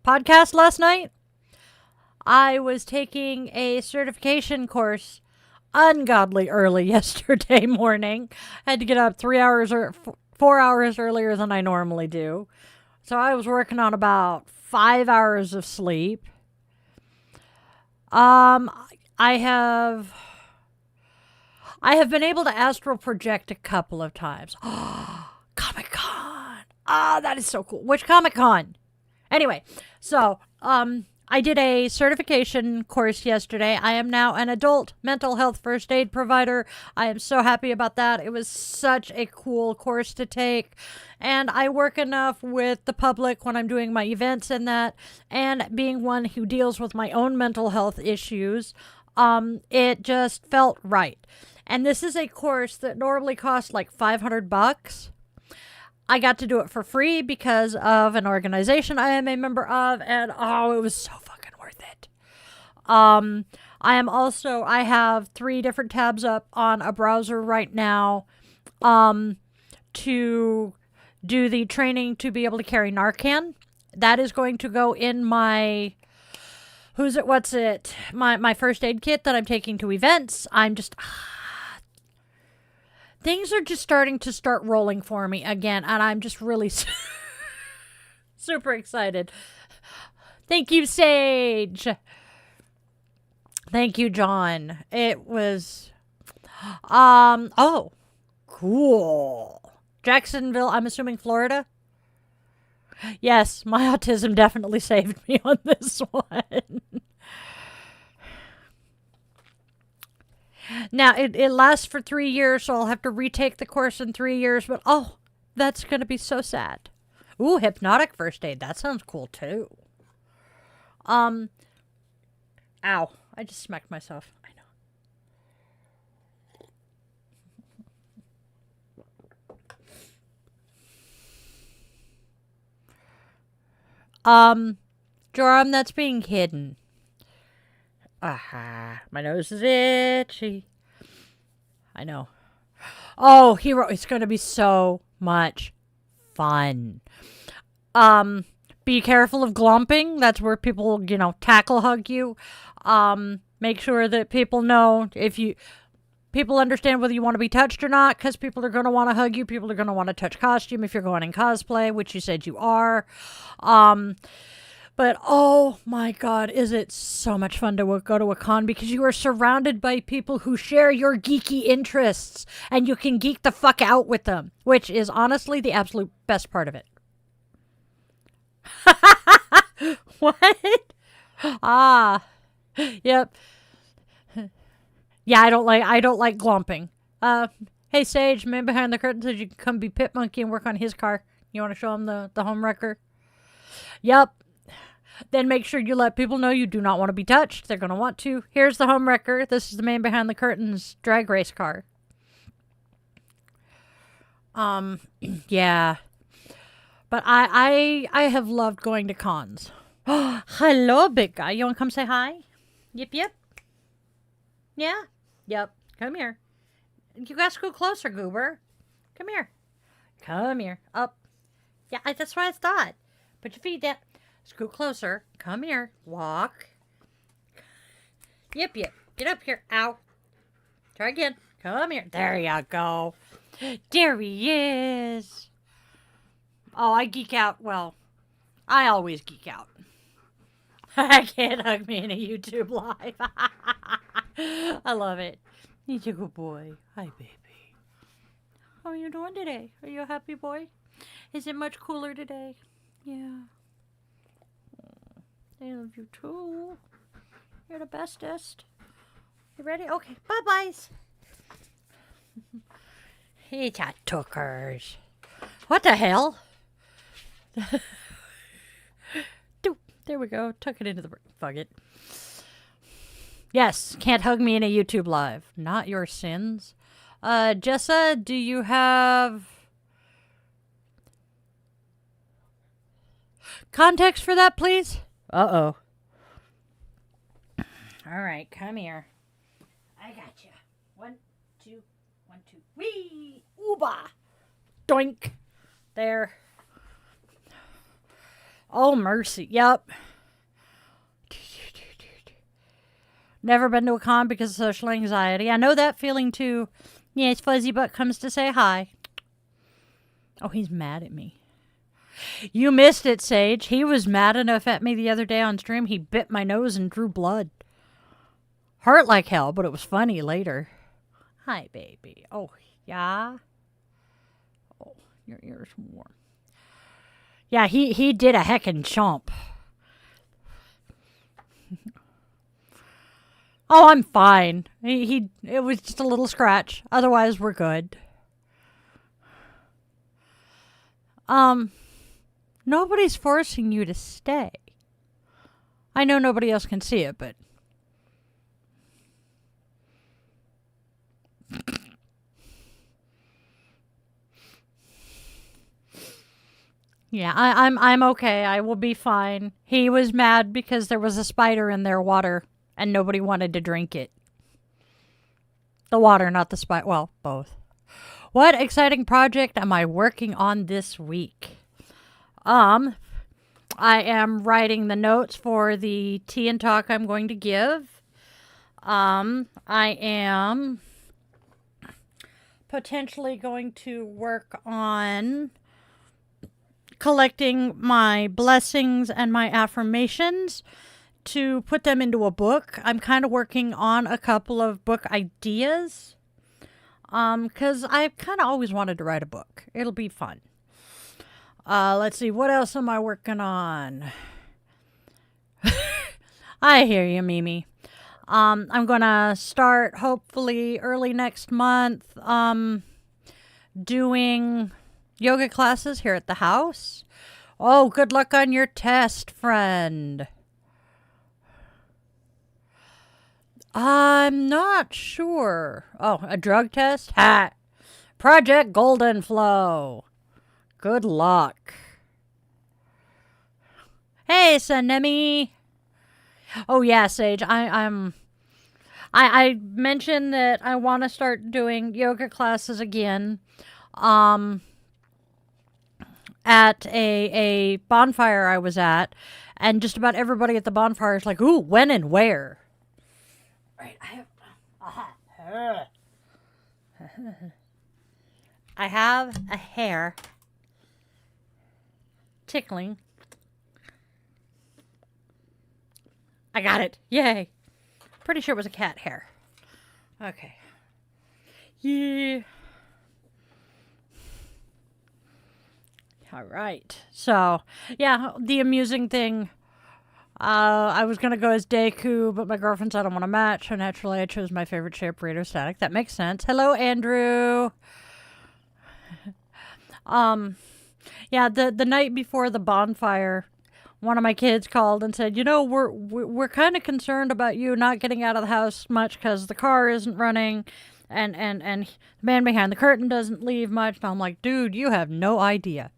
podcast last night? I was taking a certification course ungodly early yesterday morning. I had to get up 4 hours earlier than I normally do. So I was working on about 5 hours of sleep. I have been able to astral project a couple of times. Comic-Con. That is so cool. Which Comic-Con? Anyway, so, I did a certification course yesterday. I am now an adult mental health first aid provider. I am so happy about that. It was such a cool course to take. And I work enough with the public when I'm doing my events and that. And being one who deals with my own mental health issues, it just felt right. And this is a course that normally costs like $500. I got to do it for free because of an organization I am a member of, and it was so fucking worth it. I have 3 different tabs up on a browser right now, to do the training to be able to carry Narcan. That is going to go in my, my first aid kit that I'm taking to events. Things are just starting to rolling for me again, and I'm just really super excited. Thank you, Sage. Thank you, John. It was, cool. Jacksonville, I'm assuming Florida? Yes, my autism definitely saved me on this one. Now, it lasts for 3 years, so I'll have to retake the course in 3 years, but that's going to be so sad. Ooh, hypnotic first aid. That sounds cool, too. Ow. I just smacked myself. I know. Joram, that's being hidden. Aha. My nose is itchy. I know. Oh, hero. It's going to be so much fun. Be careful of glomping. That's where people, tackle hug you. Make sure that people know people understand whether you want to be touched or not, because people are going to want to hug you. People are going to want to touch costume if you're going in cosplay, which you said you are. But oh my God, is it so much fun to go to a con because you are surrounded by people who share your geeky interests and you can geek the fuck out with them, which is honestly the absolute best part of it. What? Yep. Yeah, I don't like glomping. Hey Sage, man behind the curtain says you can come be Pit Monkey and work on his car. You want to show him the home wrecker? Yep. Then make sure you let people know you do not want to be touched. They're going to want to. Here's the home wrecker. This is the man behind the curtain's drag race car. Yeah. But I have loved going to cons. Hello, big guy. You want to come say hi? Yep. Yeah? Yep. Come here. You guys go closer, Goober. Come here. Come here. Up. Yeah, that's what I thought. Put your feet down. Scoot closer. Come here. Walk. Yep. Get up here. Ow. Try again. Come here. There you go. There he is. Oh, I geek out. Well, I always geek out. I can't hug me in a YouTube live. I love it. He's a good boy. Hi, baby. How are you doing today? Are you a happy boy? Is it much cooler today? Yeah. I love you too. You're the bestest. You ready? Okay. Bye-byes. He got tookers. What the hell? There we go. Tuck it into the... Fuck it. Yes. Can't hug me in a YouTube live. Not your sins. Jessa, do you have... context for that, please? Uh-oh. All right, come here. I got you. 1, 2, 1, 2. Wee! Ooba! Doink! There. Oh, mercy. Yep. Never been to a con because of social anxiety. I know that feeling too. Yes, Fuzzy Butt comes to say hi. Oh, he's mad at me. You missed it, Sage. He was mad enough at me the other day on stream. He bit my nose and drew blood. Hurt like hell, but it was funny later. Hi, baby. Oh, yeah? Oh, your ear's warm. Yeah, he did a heckin' chomp. Oh, I'm fine. It was just a little scratch. Otherwise, we're good. Nobody's forcing you to stay. I know nobody else can see it, but... Yeah, I'm okay. I will be fine. He was mad because there was a spider in their water and nobody wanted to drink it. The water, not the spider. Well, both. What exciting project am I working on this week? I am writing the notes for the tea and talk I'm going to give. I am potentially going to work on collecting my blessings and my affirmations to put them into a book. I'm kind of working on a couple of book ideas. Because I kind of always wanted to write a book. It'll be fun. Let's see. What else am I working on? I hear you, Mimi. I'm going to start hopefully early next month doing yoga classes here at the house. Oh, good luck on your test, friend. I'm not sure. Oh, a drug test? Ha! Project Golden Flow. Good luck. Hey, Sanemi. Oh yeah, Sage. I mentioned that I want to start doing yoga classes again. At a bonfire I was at, and just about everybody at the bonfire is like, "Ooh, when and where?" Right, I have a hair tickling. I got it. Yay. Pretty sure it was a cat hair. Okay. Yeah. All right. So, yeah, the amusing thing, I was going to go as Deku, but my girlfriend said I don't want to match, so naturally I chose my favorite shape, Raider Static. That makes sense. Hello, Andrew. Yeah, the night before the bonfire, one of my kids called and said, we're kind of concerned about you not getting out of the house much because the car isn't running, and the man behind the curtain doesn't leave much. And I'm like, dude, you have no idea.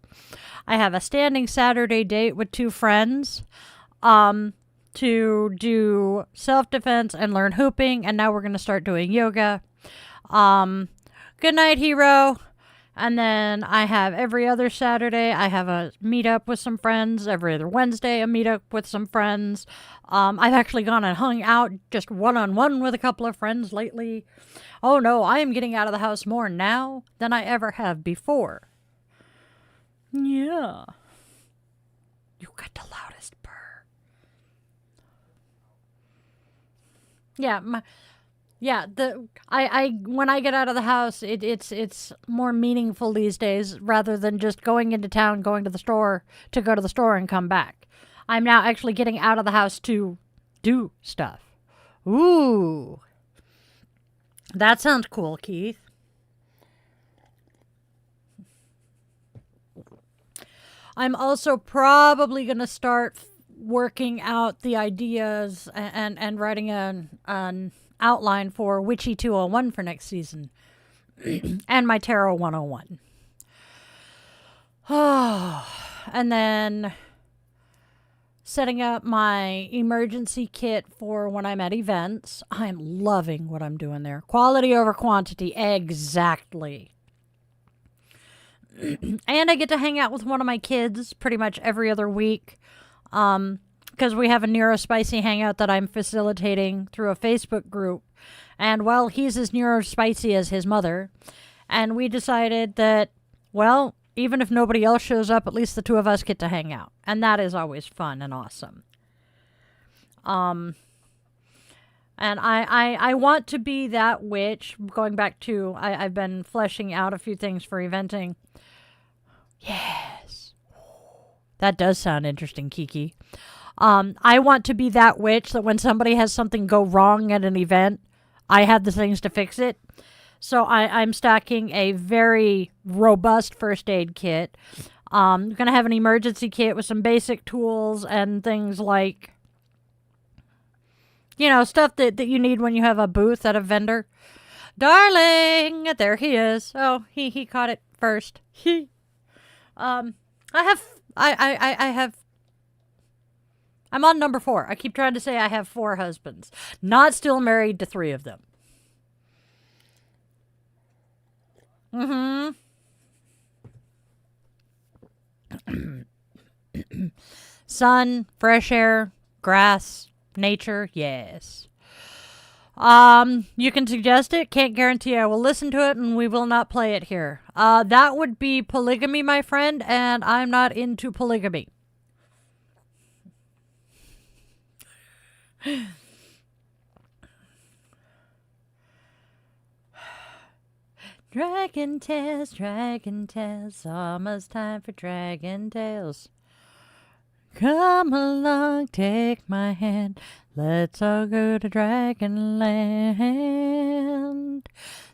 I have a standing Saturday date with 2 friends to do self-defense and learn hooping, and now we're going to start doing yoga. Good night, hero. And then I have every other Saturday, I have a meetup with some friends. Every other Wednesday, a meetup with some friends. I've actually gone and hung out just one-on-one with a couple of friends lately. Oh no, I am getting out of the house more now than I ever have before. Yeah. You got the loudest purr. Yeah, when I get out of the house, it's more meaningful these days rather than just going into town, going to the store to go to the store and come back. I'm now actually getting out of the house to do stuff. Ooh. That sounds cool, Keith. I'm also probably going to start working out the ideas and writing an outline for Witchy 201 for next season. And my Tarot 101. Oh, and then setting up my emergency kit for when I'm at events. I'm loving what I'm doing there. Quality over quantity. Exactly. And I get to hang out with one of my kids pretty much every other week. Because we have a neurospicy hangout that I'm facilitating through a Facebook group. And, well, he's as neurospicy as his mother. And we decided that, well, even if nobody else shows up, at least the 2 of us get to hang out. And that is always fun and awesome. And I want to be that witch. Going back to, I've been fleshing out a few things for eventing. Yes. That does sound interesting, Kiki. I want to be that witch that when somebody has something go wrong at an event, I have the things to fix it. So I'm stacking a very robust first aid kit. I'm going to have an emergency kit with some basic tools and things like, stuff that you need when you have a booth at a vendor. Darling, there he is. Oh, he caught it first. I'm on number 4. I keep trying to say I have 4 husbands. Not still married to 3 of them. Sun, fresh air, grass, nature, yes. You can suggest it. Can't guarantee I will listen to it, and we will not play it here. That would be polygamy, my friend, and I'm not into polygamy. Dragon tales, almost time for dragon tales. Come along, take my hand, let's all go to Dragonland.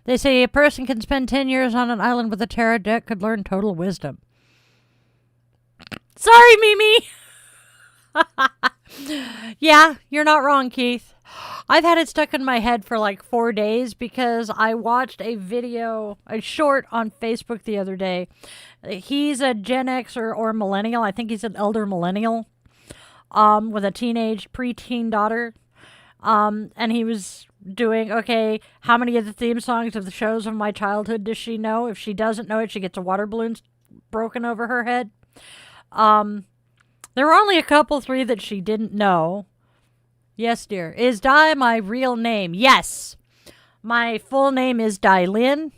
They say a person can spend 10 years on an island with a tarot deck could learn total wisdom. Sorry, Mimi! Yeah, you're not wrong, Keith. I've had it stuck in my head for like 4 days because I watched a short on Facebook the other day. He's a Gen X or millennial. I think he's an elder millennial, with a preteen daughter. And he was doing, okay, how many of the theme songs of the shows of my childhood does she know? If she doesn't know it, she gets a water balloon broken over her head. There were only a couple, 3 that she didn't know. Yes, dear. Is Di my real name? Yes. My full name is Di Lynn.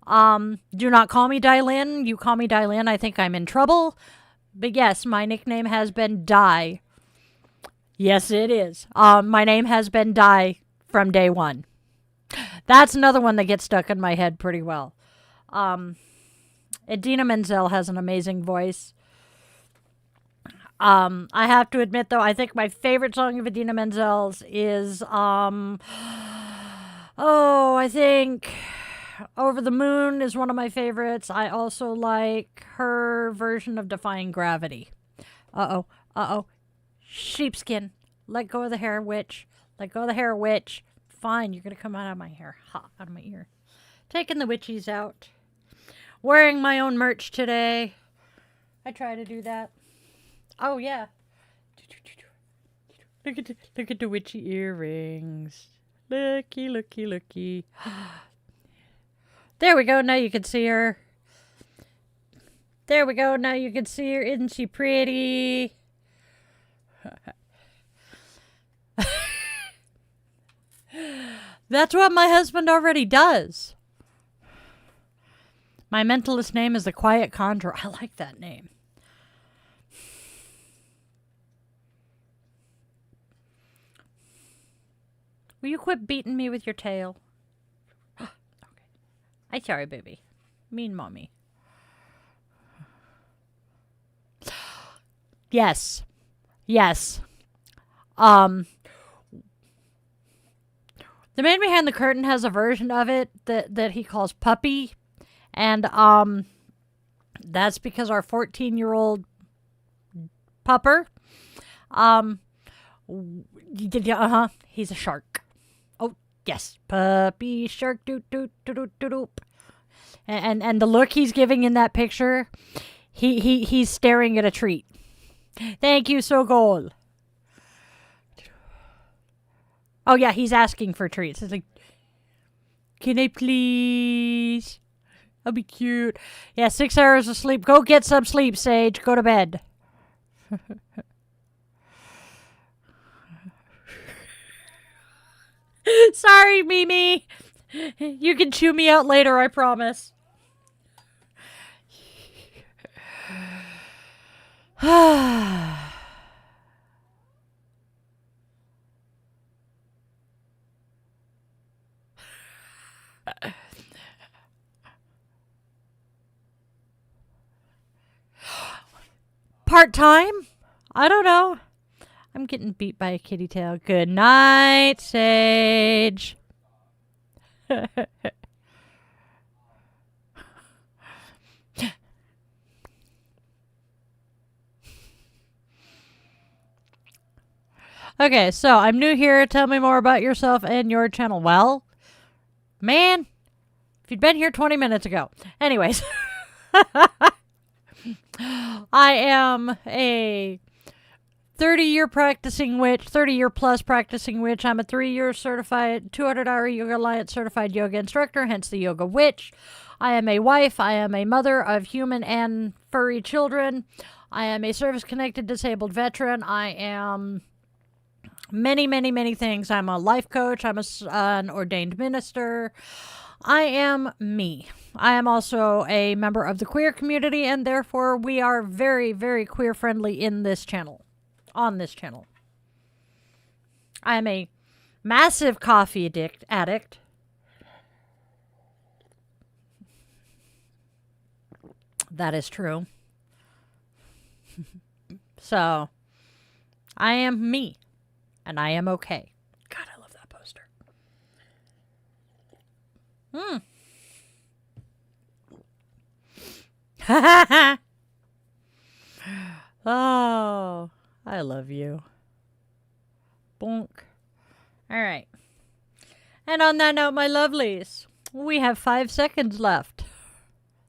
Do not call me Di Lynn. You call me Di Lynn, I think I'm in trouble. But yes, my nickname has been Di. Yes, it is. My name has been Di from day one. That's another one that gets stuck in my head pretty well. Idina Menzel has an amazing voice. I have to admit, though, I think my favorite song of Idina Menzel's is, I think Over the Moon is one of my favorites. I also like her version of Defying Gravity. Uh-oh. Sheepskin. Let go of the hair, witch. Let go of the hair, witch. Fine, you're going to come out of my hair. Ha, out of my ear. Taking the witchies out. Wearing my own merch today. I try to do that. Oh, yeah. Look at the witchy earrings. Looky. There we go. Now you can see her. There we go. Now you can see her. Isn't she pretty? That's what my husband already does. My mentalist name is the Quiet Conjurer. I like that name. Will you quit beating me with your tail? Okay. I'm sorry, baby. Mean mommy. Yes. The Man Behind the Curtain has a version of it that he calls Puppy. And that's because our 14-year-old pupper, he's a shark. Oh, yes. Puppy shark, doop. And the look he's giving in that picture, he's staring at a treat. Thank you, so gold. Oh, yeah, he's asking for treats. It's like, can I please? I'll be cute. Yeah, 6 hours of sleep. Go get some sleep, Sage. Go to bed. Sorry, Mimi. You can chew me out later, I promise. Part-time? I don't know. I'm getting beat by a kitty tail. Good night, Sage. Okay, so I'm new here. Tell me more about yourself and your channel. Well, man, if you'd been here 20 minutes ago. Anyways. I am a 30-year practicing witch, 30-year plus practicing witch. I'm a 3-year certified, 200-hour Yoga Alliance certified yoga instructor, hence the Yoga Witch. I am a wife. I am a mother of human and furry children. I am a service-connected disabled veteran. I am many things. I'm a life coach. I'm an ordained minister. I am me. I am also a member of the queer community, and therefore we are very queer friendly in this channel. On this channel. I am a massive coffee addict. That is true. So, I am me. And I am okay. God, I love that poster. Oh, I love you. Bonk. All right. And on that note, my lovelies, we have 5 seconds left.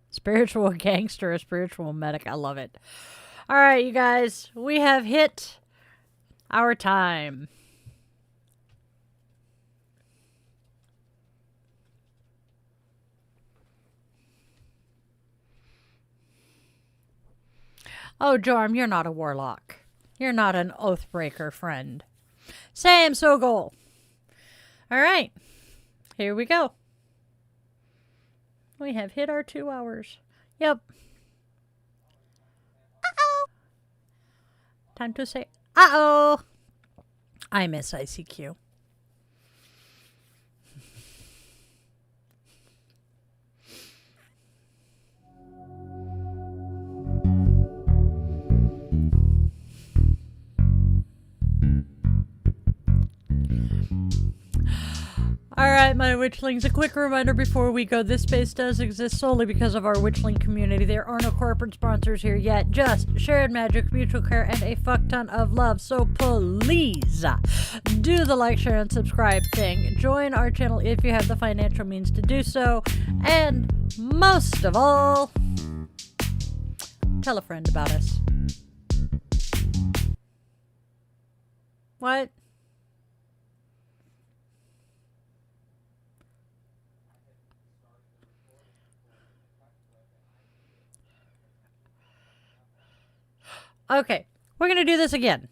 Spiritual gangster, spiritual medic. I love it. All right, you guys, we have hit our time. Oh, Jorm, you're not a warlock. You're not an oathbreaker, friend. Sam Sogol. All right, here we go. We have hit our 2 hours. Yep. Uh-oh. Time to say, uh-oh. I miss ICQ. Alright, my witchlings, a quick reminder before we go. This space does exist solely because of our witchling community. There are no corporate sponsors here yet, just shared magic, mutual care, and a fuck ton of love. So please do the like, share, and subscribe thing. Join our channel if you have the financial means to do so. And most of all, tell a friend about us. What? Okay, we're going to do this again.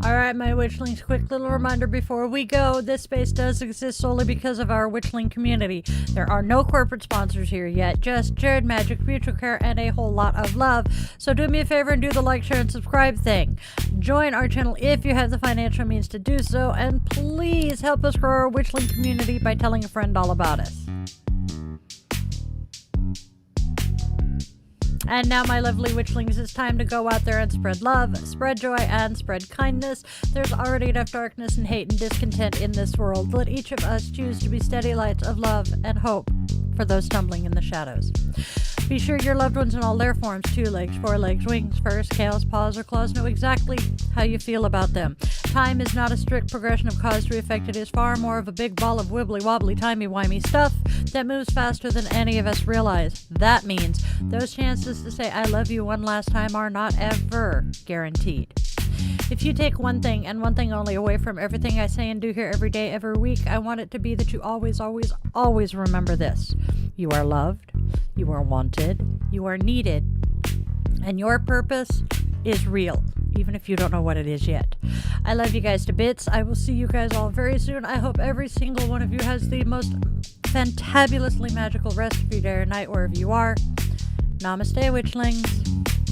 Alright, my witchlings, quick little reminder before we go. This space does exist solely because of our witchling community. There are no corporate sponsors here yet, just shared magic, mutual care, and a whole lot of love. So do me a favor and do the like, share, and subscribe thing. Join our channel if you have the financial means to do so, and please help us grow our witchling community by telling a friend all about us. And now, my lovely witchlings, it's time to go out there and spread love, spread joy, and spread kindness. There's already enough darkness and hate and discontent in this world. Let each of us choose to be steady lights of love and hope for those stumbling in the shadows. Be sure your loved ones in all their forms, 2 legs, 4 legs, wings, furs, scales, paws, or claws, know exactly how you feel about them. Time is not a strict progression of cause to effect. It is far more of a big ball of wibbly-wobbly, timey-wimey stuff that moves faster than any of us realize. That means those chances to say I love you one last time are not ever guaranteed. If you take one thing and one thing only away from everything I say and do here every day, every week, I want it to be that you always, always, always remember this. You are loved, you are wanted, you are needed, and your purpose is real, even if you don't know what it is yet. I love you guys to bits. I will see you guys all very soon. I hope every single one of you has the most fantabulously magical rest of your day or night wherever you are. Namaste, witchlings.